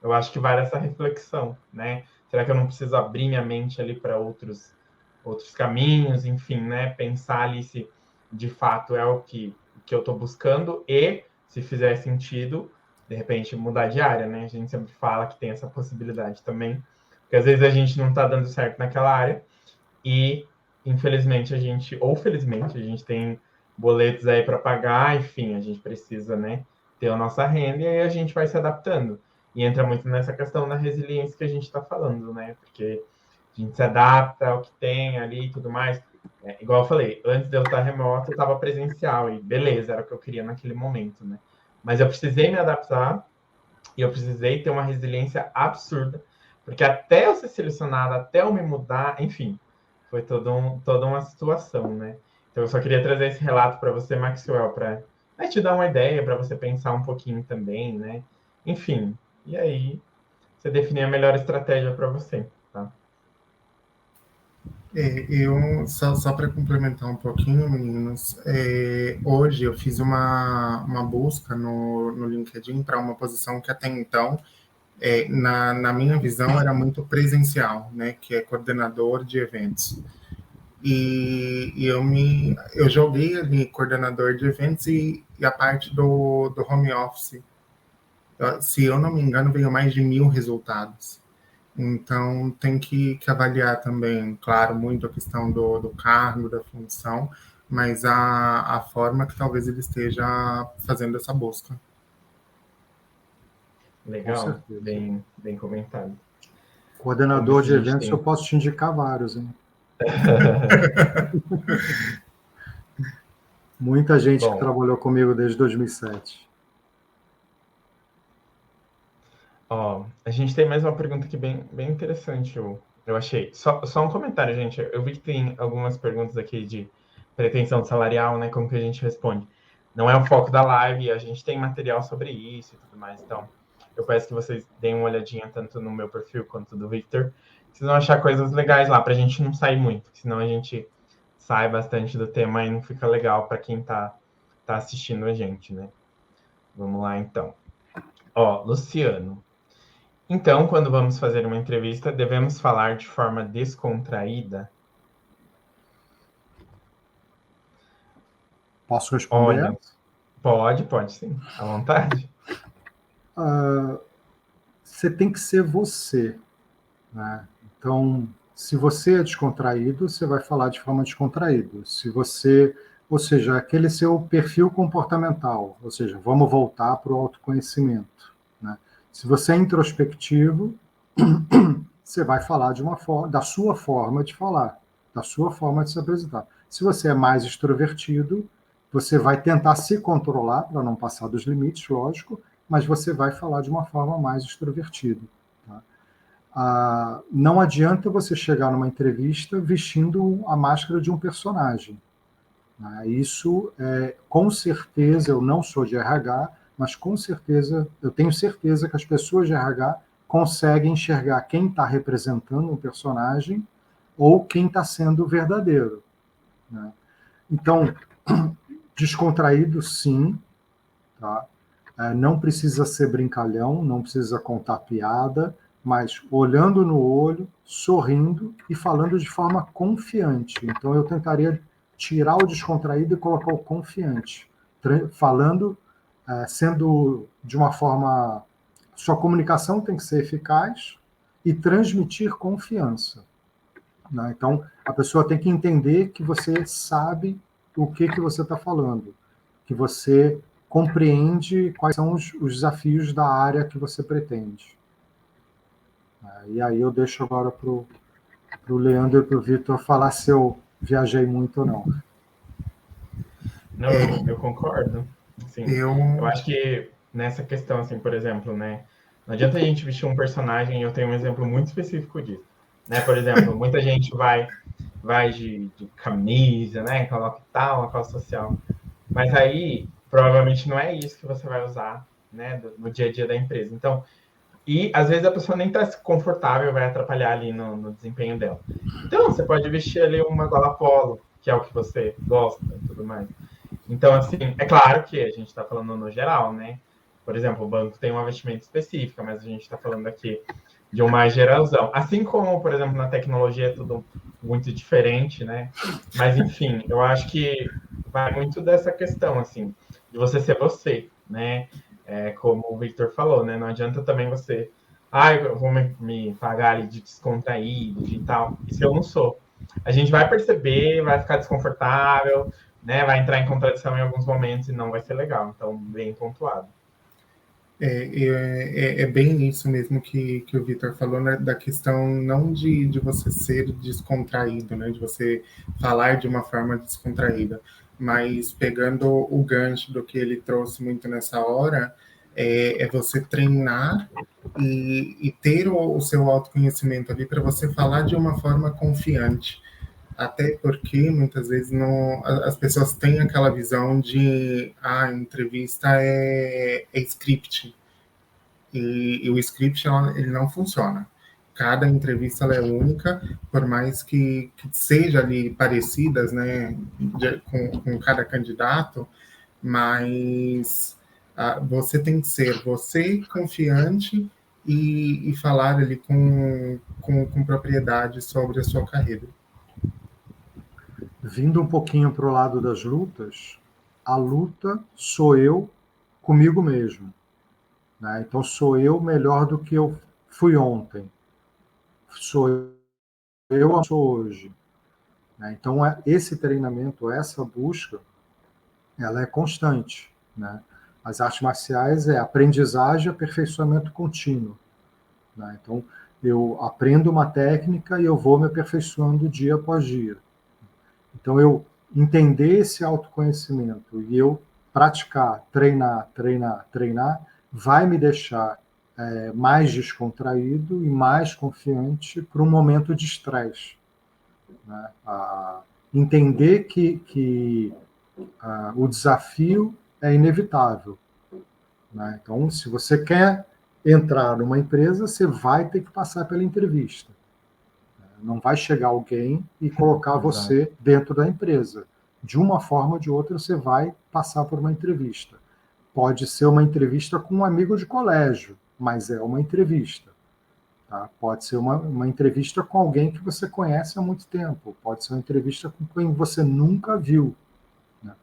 S1: Eu acho que vale essa reflexão, né? Será que eu não preciso abrir minha mente ali para outros caminhos, enfim, né? Pensar ali se de fato é o que eu estou buscando e, se fizer sentido, de repente mudar de área, né? A gente sempre fala que tem essa possibilidade também, porque às vezes a gente não está dando certo naquela área e, infelizmente, ou felizmente, a gente tem boletos aí para pagar, enfim, a gente precisa, né, ter a nossa renda e aí a gente vai se adaptando. E entra muito nessa questão da resiliência que a gente está falando, né? Porque a gente se adapta ao que tem ali e tudo mais. Igual eu falei, antes de eu estar remoto, eu estava presencial e beleza, era o que eu queria naquele momento, né? Mas eu precisei me adaptar e eu precisei ter uma resiliência absurda, porque até eu ser selecionado, até eu me mudar, enfim, foi toda uma situação, né? Então eu só queria trazer esse relato para você, Maxwell, para te dar uma ideia, para você pensar um pouquinho também, né? Enfim, e aí você definir a melhor estratégia para você, tá?
S2: Eu só para complementar um pouquinho, meninos, hoje eu fiz uma busca no LinkedIn para uma posição que até então, na minha visão, era muito presencial, né, que é coordenador de eventos. e eu joguei ali coordenador de eventos e a parte do home office. Se eu não me engano, veio mais de 1.000 resultados. Então, tem que avaliar também, claro, muito a questão do cargo, da função, mas a forma que talvez ele esteja fazendo essa busca.
S1: Legal, bem comentado.
S3: Coordenador de eventos, eu posso te indicar vários, hein? Muita gente que trabalhou comigo desde 2007.
S1: Ó, a gente tem mais uma pergunta aqui bem interessante, eu achei. Só um comentário, gente. Eu vi que tem algumas perguntas aqui de pretensão salarial, né? Como que a gente responde? Não é o foco da live, a gente tem material sobre isso e tudo mais. Então, eu peço que vocês deem uma olhadinha tanto no meu perfil quanto do Victor. Vocês vão achar coisas legais lá, pra gente não sair muito, senão a gente sai bastante do tema e não fica legal para quem tá assistindo a gente, né? Vamos lá, então. Ó, Luciano. Então, quando vamos fazer uma entrevista, devemos falar de forma descontraída?
S3: Posso responder?
S1: Olha, pode sim, à vontade.
S3: Você tem que ser você, né? Então, se você é descontraído, você vai falar de forma descontraída. Se você, ou seja, aquele seu perfil comportamental, ou seja, vamos voltar para o autoconhecimento, né? Se você é introspectivo, você vai falar de uma forma, da sua forma de falar, da sua forma de se apresentar. Se você é mais extrovertido, você vai tentar se controlar para não passar dos limites, lógico, mas você vai falar de uma forma mais extrovertida. Tá? Não adianta você chegar numa entrevista vestindo a máscara de um personagem. Isso, com certeza, eu não sou de RH, mas com certeza, eu tenho certeza que as pessoas de RH conseguem enxergar quem está representando um personagem ou quem está sendo verdadeiro. Né? Então, descontraído, sim. Tá? Não precisa ser brincalhão, não precisa contar piada, mas olhando no olho, sorrindo e falando de forma confiante. Então, eu tentaria tirar o descontraído e colocar o confiante, falando, sendo de uma forma... Sua comunicação tem que ser eficaz e transmitir confiança. Né? Então, a pessoa tem que entender que você sabe o que você está falando, que você compreende quais são os desafios da área que você pretende. E aí eu deixo agora para o Leandro e para o Vitor falar se eu viajei muito ou não.
S1: Não, eu concordo. Assim, eu acho que nessa questão, assim, por exemplo, né? Não adianta a gente vestir um personagem, e eu tenho um exemplo muito específico disso. Né? Por exemplo, muita gente vai de camisa, né? Coloca tal, uma calça social. Mas aí, provavelmente não é isso que você vai usar, né? No dia a dia da empresa. Então, e às vezes a pessoa nem está confortável, vai atrapalhar ali no desempenho dela. Então, você pode vestir ali uma gola polo, que é o que você gosta e tudo mais. Então, assim, é claro que a gente está falando no geral, né? Por exemplo, o banco tem uma vestimenta específica, mas a gente está falando aqui de uma geralzão. Assim como, por exemplo, na tecnologia é tudo muito diferente, né? Mas, enfim, eu acho que vai muito dessa questão, assim, de você ser você, né? Como o Victor falou, né? Não adianta também você... eu vou me pagar ali de descontraído, de tal. Isso eu não sou. A gente vai perceber, vai ficar desconfortável, né? Vai entrar em contradição em alguns momentos e não vai ser legal. Então, bem pontuado.
S2: É bem isso mesmo que o Victor falou, né, da questão não de você ser descontraído, né, de você falar de uma forma descontraída, mas pegando o gancho do que ele trouxe muito nessa hora, é você treinar e ter o seu autoconhecimento ali para você falar de uma forma confiante. Até porque muitas vezes as pessoas têm aquela visão de a entrevista é script. E o script ele não funciona. Cada entrevista ela é única, por mais que seja ali parecidas, né, com cada candidato, mas você tem que ser você confiante e falar ali com propriedade sobre a sua carreira.
S3: vindo um pouquinho para o lado das lutas, a luta sou eu comigo mesmo, né? Então, sou eu melhor do que eu fui ontem. Sou eu sou hoje, né? Então, esse treinamento, essa busca, ela é constante, né? As artes marciais é aprendizagem e aperfeiçoamento contínuo, né? Então, eu aprendo uma técnica e eu vou me aperfeiçoando dia após dia. Então, eu entender esse autoconhecimento e eu praticar, treinar, treinar, treinar, vai me deixar mais descontraído e mais confiante para um momento de estresse, né? Entender que o desafio é inevitável, né? Então, se você quer entrar numa empresa, você vai ter que passar pela entrevista. Não vai chegar alguém e colocar você dentro da empresa. De uma forma ou de outra, você vai passar por uma entrevista. Pode ser uma entrevista com um amigo de colégio, mas é uma entrevista. Tá? Pode ser uma entrevista com alguém que você conhece há muito tempo. Pode ser uma entrevista com quem você nunca viu. Né?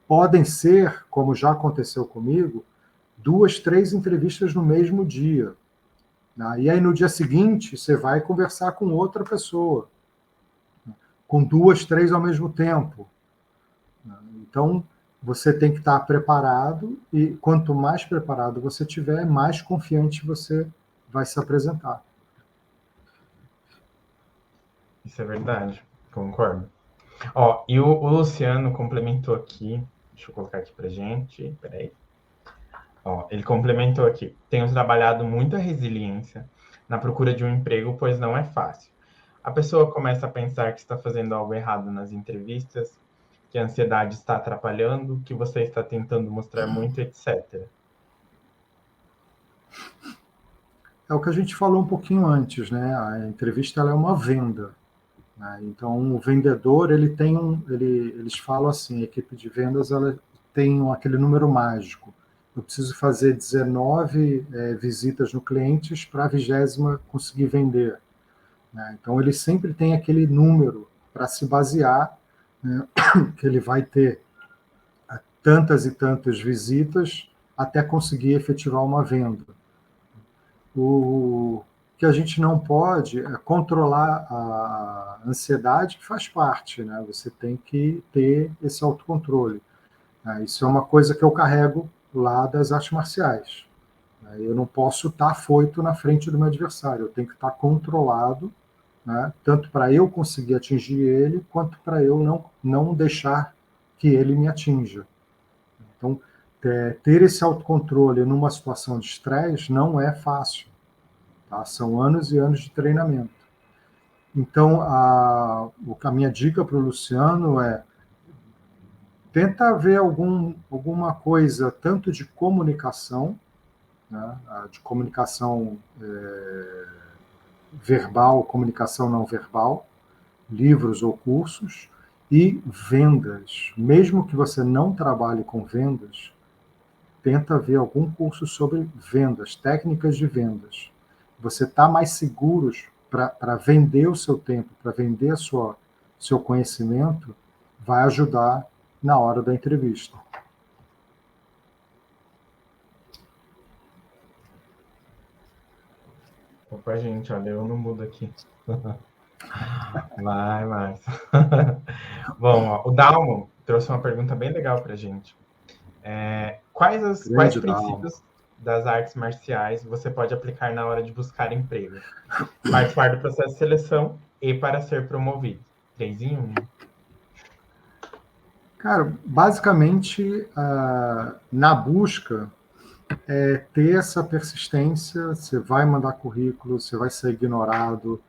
S3: Podem ser, como já aconteceu comigo, 2, 3 entrevistas no mesmo dia. E aí, no dia seguinte, você vai conversar com outra pessoa, com 2, 3 ao mesmo tempo. Então, você tem que estar preparado, e quanto mais preparado você tiver, mais confiante você vai se apresentar.
S1: Isso é verdade, concordo. Ó, e o Luciano complementou aqui, deixa eu colocar aqui pra gente, peraí. Ó, ele complementou aqui, tenho trabalhado muita resiliência na procura de um emprego, pois não é fácil. A pessoa começa a pensar que está fazendo algo errado nas entrevistas, que a ansiedade está atrapalhando, que você está tentando mostrar muito, etc.
S3: É o que a gente falou um pouquinho antes, né? A entrevista ela é uma venda, né? Então, o vendedor, eles falam assim, a equipe de vendas, ela tem aquele número mágico. Eu preciso fazer 19 visitas no clientes para a 20ª conseguir vender, né? Então, ele sempre tem aquele número para se basear, né? Que ele vai ter tantas e tantas visitas até conseguir efetivar uma venda. O que a gente não pode é controlar a ansiedade, que faz parte, né? Você tem que ter esse autocontrole. Isso é uma coisa que eu carrego lá das artes marciais. Eu não posso estar afoito na frente do meu adversário, eu tenho que estar controlado, né? Tanto para eu conseguir atingir ele, quanto para eu não deixar que ele me atinja. Então, ter esse autocontrole numa situação de estresse não é fácil. Tá? São anos e anos de treinamento. Então, a minha dica para o Luciano é tenta ver alguma coisa tanto de comunicação, né? De comunicação verbal, comunicação não verbal, livros ou cursos, e vendas. Mesmo que você não trabalhe com vendas, tenta ver algum curso sobre vendas, técnicas de vendas. Você está mais seguro para vender o seu tempo, para vender seu conhecimento, vai ajudar na hora da entrevista.
S1: Opa, gente, olha, eu não mudo aqui. Vai, Márcio. Bom, ó, o Dalmo trouxe uma pergunta bem legal para a gente. Quais princípios das artes marciais você pode aplicar na hora de buscar emprego? Participar do processo de seleção e para ser promovido. 3 em 1.
S3: Cara, basicamente, na busca, ter essa persistência, você vai mandar currículo, você vai ser ignorado,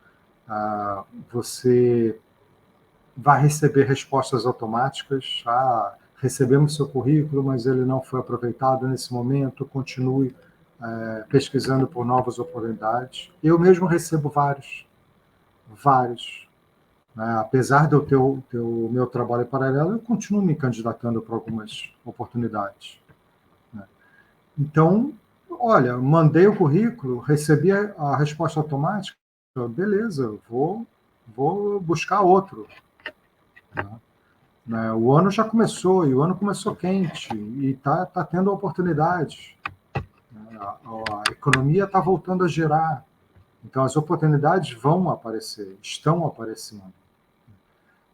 S3: você vai receber respostas automáticas. Recebemos seu currículo, mas ele não foi aproveitado nesse momento, continue pesquisando por novas oportunidades. Eu mesmo recebo vários. Apesar de eu ter o meu trabalho paralelo, eu continuo me candidatando para algumas oportunidades. Então, olha, mandei o currículo, recebi a resposta automática, beleza, vou buscar outro. né? O ano já começou, e o ano começou quente, e está tendo oportunidades. A economia está voltando a girar, então as oportunidades vão aparecer, estão aparecendo.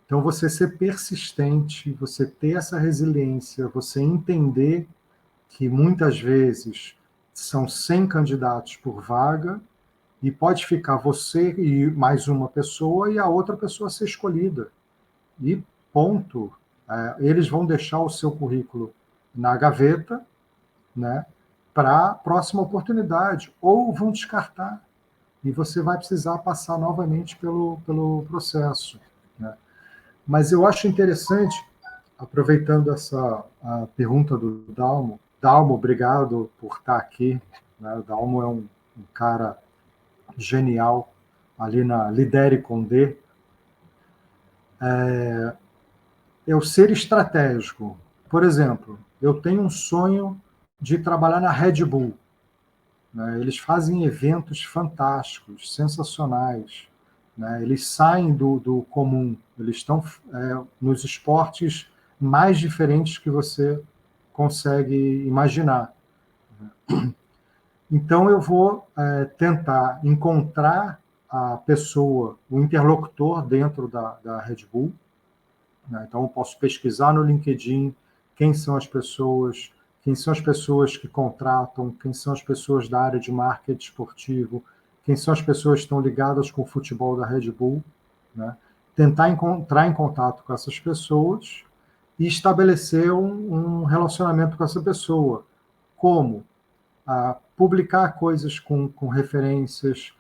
S3: Então, você ser persistente, você ter essa resiliência, você entender que muitas vezes são 100 candidatos por vaga e pode ficar você e mais uma pessoa e a outra pessoa ser escolhida. E ponto. Eles vão deixar o seu currículo na gaveta, né, para a próxima oportunidade, ou vão descartar. E você vai precisar passar novamente pelo processo, né? Mas eu acho interessante, aproveitando a pergunta do Dalmo. Dalmo, obrigado por estar aqui, né? O Dalmo é um cara genial ali na Lidere com D. Eu ser estratégico. Por exemplo, eu tenho um sonho de trabalhar na Red Bull, né? Eles fazem eventos fantásticos, sensacionais, né? Eles saem do comum, eles estão nos esportes mais diferentes que você consegue imaginar. Então, eu vou tentar encontrar a pessoa, o interlocutor dentro da Red Bull, né? Então, eu posso pesquisar no LinkedIn quem são as pessoas que contratam, quem são as pessoas da área de marketing esportivo, quem são as pessoas que estão ligadas com o futebol da Red Bull, né? Tentar entrar em contato com essas pessoas e estabelecer um relacionamento com essa pessoa. Como? Publicar coisas com referências,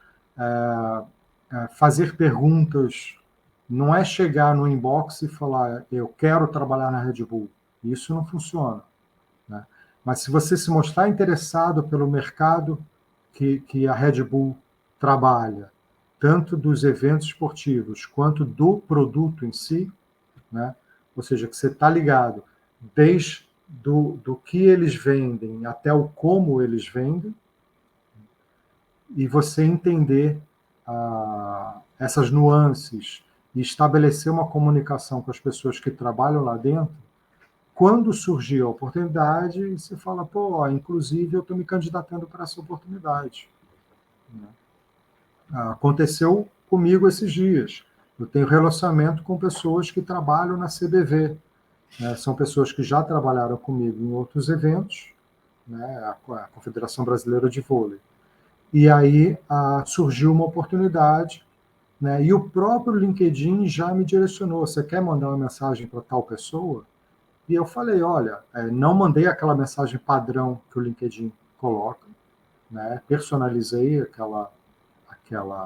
S3: fazer perguntas. Não é chegar no inbox e falar, eu quero trabalhar na Red Bull. Isso não funciona, né? Mas se você se mostrar interessado pelo mercado que a Red Bull trabalha, tanto dos eventos esportivos quanto do produto em si, né? Ou seja, que você está ligado desde do que eles vendem até o como eles vendem, e você entender essas nuances e estabelecer uma comunicação com as pessoas que trabalham lá dentro. Quando surgir a oportunidade, você fala, pô, inclusive eu estou me candidatando para essa oportunidade. Aconteceu comigo esses dias. Eu tenho relacionamento com pessoas que trabalham na CBV, né? São pessoas que já trabalharam comigo em outros eventos, né? A Confederação Brasileira de Vôlei. E aí surgiu uma oportunidade, né? E o próprio LinkedIn já me direcionou. Você quer mandar uma mensagem para tal pessoa? E eu falei, olha, não mandei aquela mensagem padrão que o LinkedIn coloca, né? Personalizei aquela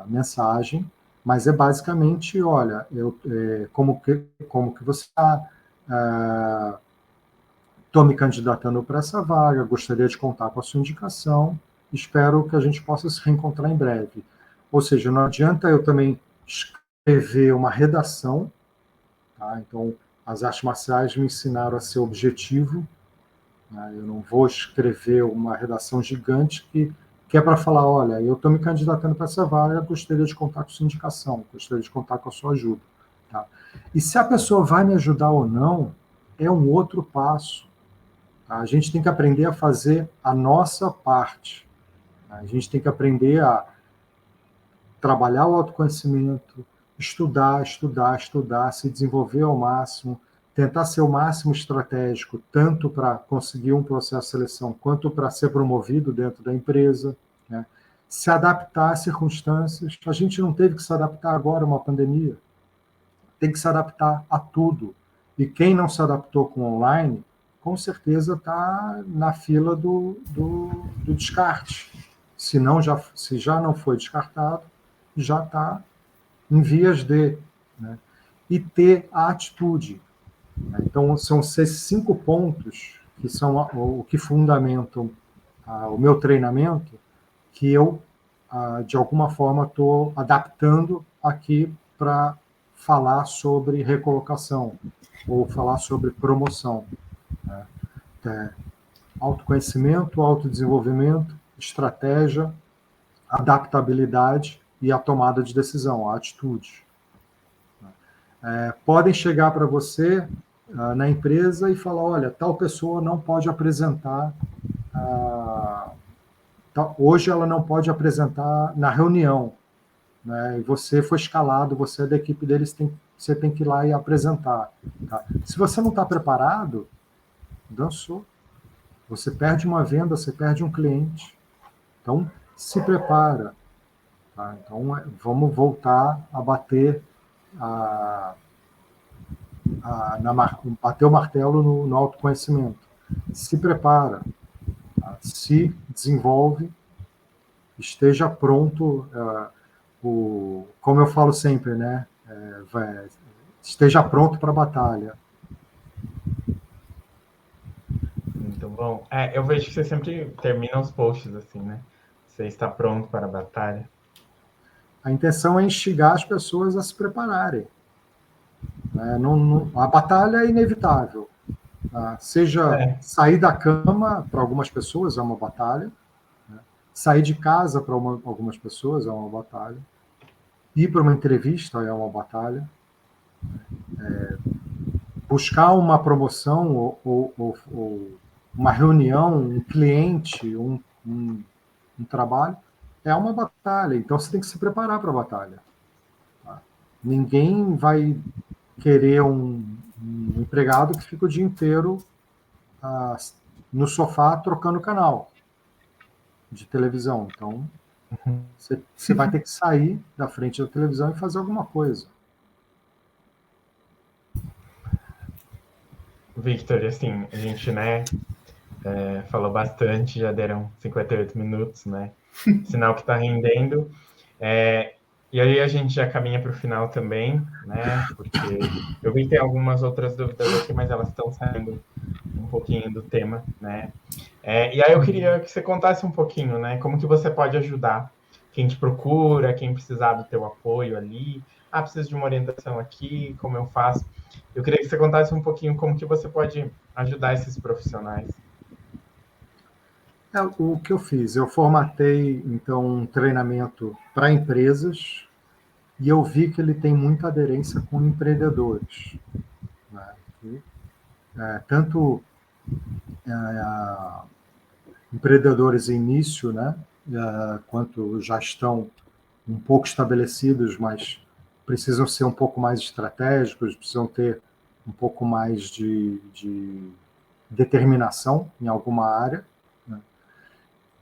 S3: mensagem, mas é basicamente, olha, como que você está? Estou me candidatando para essa vaga, gostaria de contar com a sua indicação, espero que a gente possa se reencontrar em breve. Ou seja, não adianta eu também escrever uma redação, tá? Então, as artes marciais me ensinaram a ser objetivo, né? Eu não vou escrever uma redação gigante que é para falar, olha, eu estou me candidatando para essa vaga, gostaria de contar com sua indicação, gostaria de contar com a sua ajuda. Tá? E se a pessoa vai me ajudar ou não, é um outro passo. Tá? A gente tem que aprender a fazer a nossa parte. Tá? A gente tem que aprender a trabalhar o autoconhecimento, estudar, se desenvolver ao máximo, tentar ser o máximo estratégico, tanto para conseguir um processo de seleção, quanto para ser promovido dentro da empresa, né? Se adaptar às circunstâncias. A gente não teve que se adaptar agora a uma pandemia, tem que se adaptar a tudo. E quem não se adaptou com o online, com certeza está na fila do descarte. Se já não foi descartado, já está em vias de, né? E ter a atitude. Então, são esses 5 pontos que são o que fundamentam o meu treinamento, que eu, de alguma forma, estou adaptando aqui para falar sobre recolocação ou falar sobre promoção, né? Autoconhecimento, autodesenvolvimento, estratégia, adaptabilidade e a tomada de decisão, a atitude. Podem chegar para você na empresa e falar, olha, tal pessoa não pode apresentar, hoje ela não pode apresentar na reunião, né? E você foi escalado, você é da equipe deles, você tem que ir lá e apresentar. Tá? Se você não está preparado, dançou. Você perde uma venda, você perde um cliente. Então, se prepara. Tá? Então, vamos voltar a bater bater o martelo no autoconhecimento. Se prepara, tá? Se desenvolve, esteja pronto. Como eu falo sempre, né? Esteja pronto para a batalha.
S1: Muito bom. Eu vejo que você sempre termina os posts assim, né? Você está pronto para a batalha.
S3: A intenção é instigar as pessoas a se prepararem. A batalha é inevitável. Seja sair da cama, para algumas pessoas é uma batalha. Sair de casa, para algumas pessoas, é uma batalha. Ir para uma entrevista é uma batalha. Buscar uma promoção ou uma reunião, um cliente, um trabalho, é uma batalha. Então, você tem que se preparar para a batalha. Tá? Ninguém vai querer um empregado que fica o dia inteiro no sofá trocando canal de televisão. Então, você vai ter que sair da frente da televisão e fazer alguma coisa.
S1: Victor, assim, a gente, né, falou bastante, já deram 58 minutos, né? Sinal que está rendendo. E aí a gente já caminha para o final também, né? Porque eu vi que tem algumas outras dúvidas aqui, mas elas estão saindo um pouquinho do tema, né? E aí eu queria que você contasse um pouquinho, né? Como que você pode ajudar quem te procura, quem precisar do teu apoio ali. Preciso de uma orientação aqui, como eu faço. Eu queria que você contasse um pouquinho como que você pode ajudar esses profissionais.
S3: O que eu fiz? Eu formatei, então, um treinamento para empresas e eu vi que ele tem muita aderência com empreendedores. Né? Tanto empreendedores em início, né? Quanto já estão um pouco estabelecidos, mas precisam ser um pouco mais estratégicos, precisam ter um pouco mais de determinação em alguma área.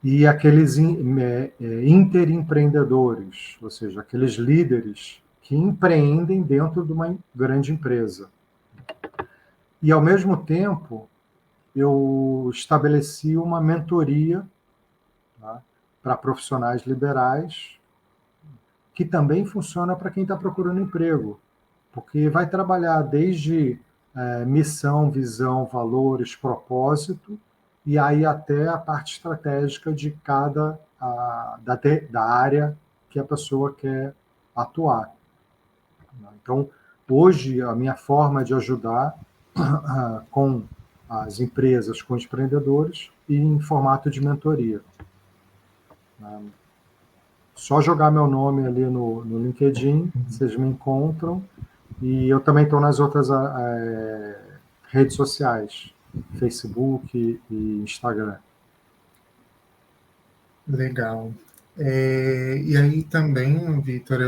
S3: E aqueles interempreendedores, ou seja, aqueles líderes que empreendem dentro de uma grande empresa. E, ao mesmo tempo, eu estabeleci uma mentoria, tá, para profissionais liberais, que também funciona para quem está procurando emprego, porque vai trabalhar desde missão, visão, valores, propósito, e aí até a parte estratégica de cada da área que a pessoa quer atuar. Então, hoje, a minha forma de ajudar com as empresas, com os empreendedores, e em formato de mentoria. Só jogar meu nome ali no LinkedIn, vocês me encontram, e eu também estou nas outras redes sociais, Facebook e Instagram.
S2: Legal. E aí também, Victor,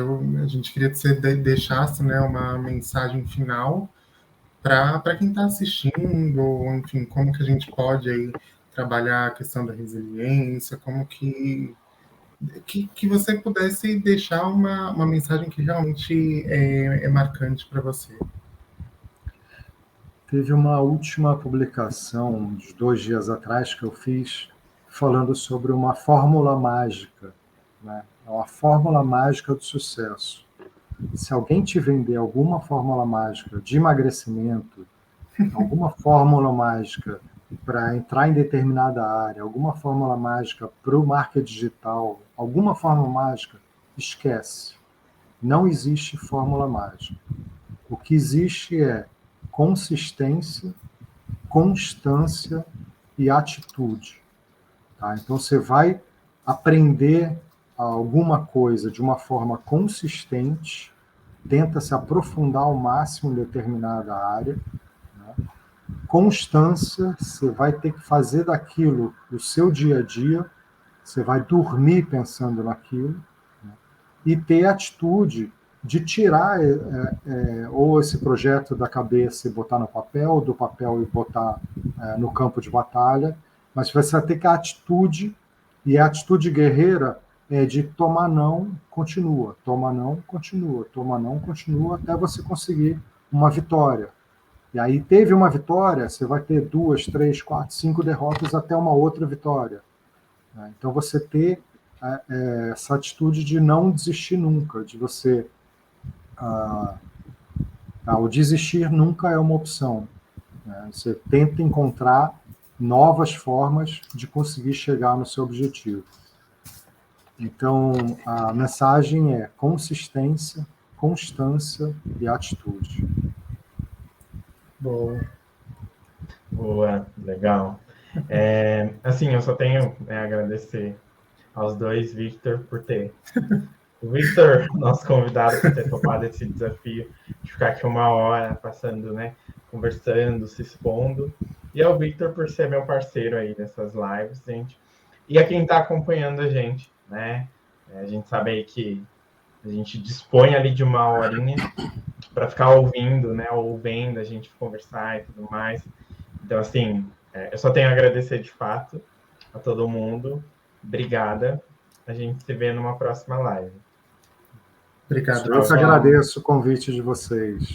S2: a gente queria que você deixasse, né, uma mensagem final para quem está assistindo, ou, enfim, como que a gente pode aí trabalhar a questão da resiliência, como que você pudesse deixar uma mensagem que realmente é marcante para você.
S3: Teve uma última publicação, uns 2 dias atrás, que eu fiz, falando sobre uma fórmula mágica, né? Uma fórmula mágica do sucesso. Se alguém te vender alguma fórmula mágica de emagrecimento, alguma fórmula mágica para entrar em determinada área, alguma fórmula mágica para o marketing digital, alguma fórmula mágica, esquece. Não existe fórmula mágica. O que existe é consistência, constância e atitude. Tá? Então, você vai aprender alguma coisa de uma forma consistente, tenta se aprofundar ao máximo em determinada área, né? constância, você vai ter que fazer daquilo o seu dia a dia, você vai dormir pensando naquilo, né? E ter a atitude de tirar ou esse projeto da cabeça e botar no papel, do papel e botar no campo de batalha, mas você vai ter que a atitude, e a atitude guerreira é de tomar não, continua, toma não, continua, toma não, continua, até você conseguir uma vitória. E aí teve uma vitória, você vai ter 2, 3, 4, 5 derrotas até uma outra vitória. Então você ter essa atitude de não desistir nunca, de você... o desistir nunca é uma opção, né? Você tenta encontrar novas formas de conseguir chegar no seu objetivo. Então, a mensagem é consistência, constância e atitude.
S2: Boa.
S1: Boa, legal. Assim, eu só tenho a agradecer aos dois, Victor, por ter... O Victor, nosso convidado, por ter topado esse desafio de ficar aqui 1 hora passando, né, conversando, se expondo. E ao Victor por ser meu parceiro aí nessas lives, gente. E a quem está acompanhando a gente, né? A gente sabe aí que a gente dispõe ali de 1 horinha para ficar ouvindo, né, ou vendo a gente conversar e tudo mais. Então, assim, eu só tenho a agradecer de fato a todo mundo. Obrigada. A gente se vê numa próxima live.
S2: Obrigado,
S3: Eu que
S2: pessoal.
S3: agradeço o convite de vocês.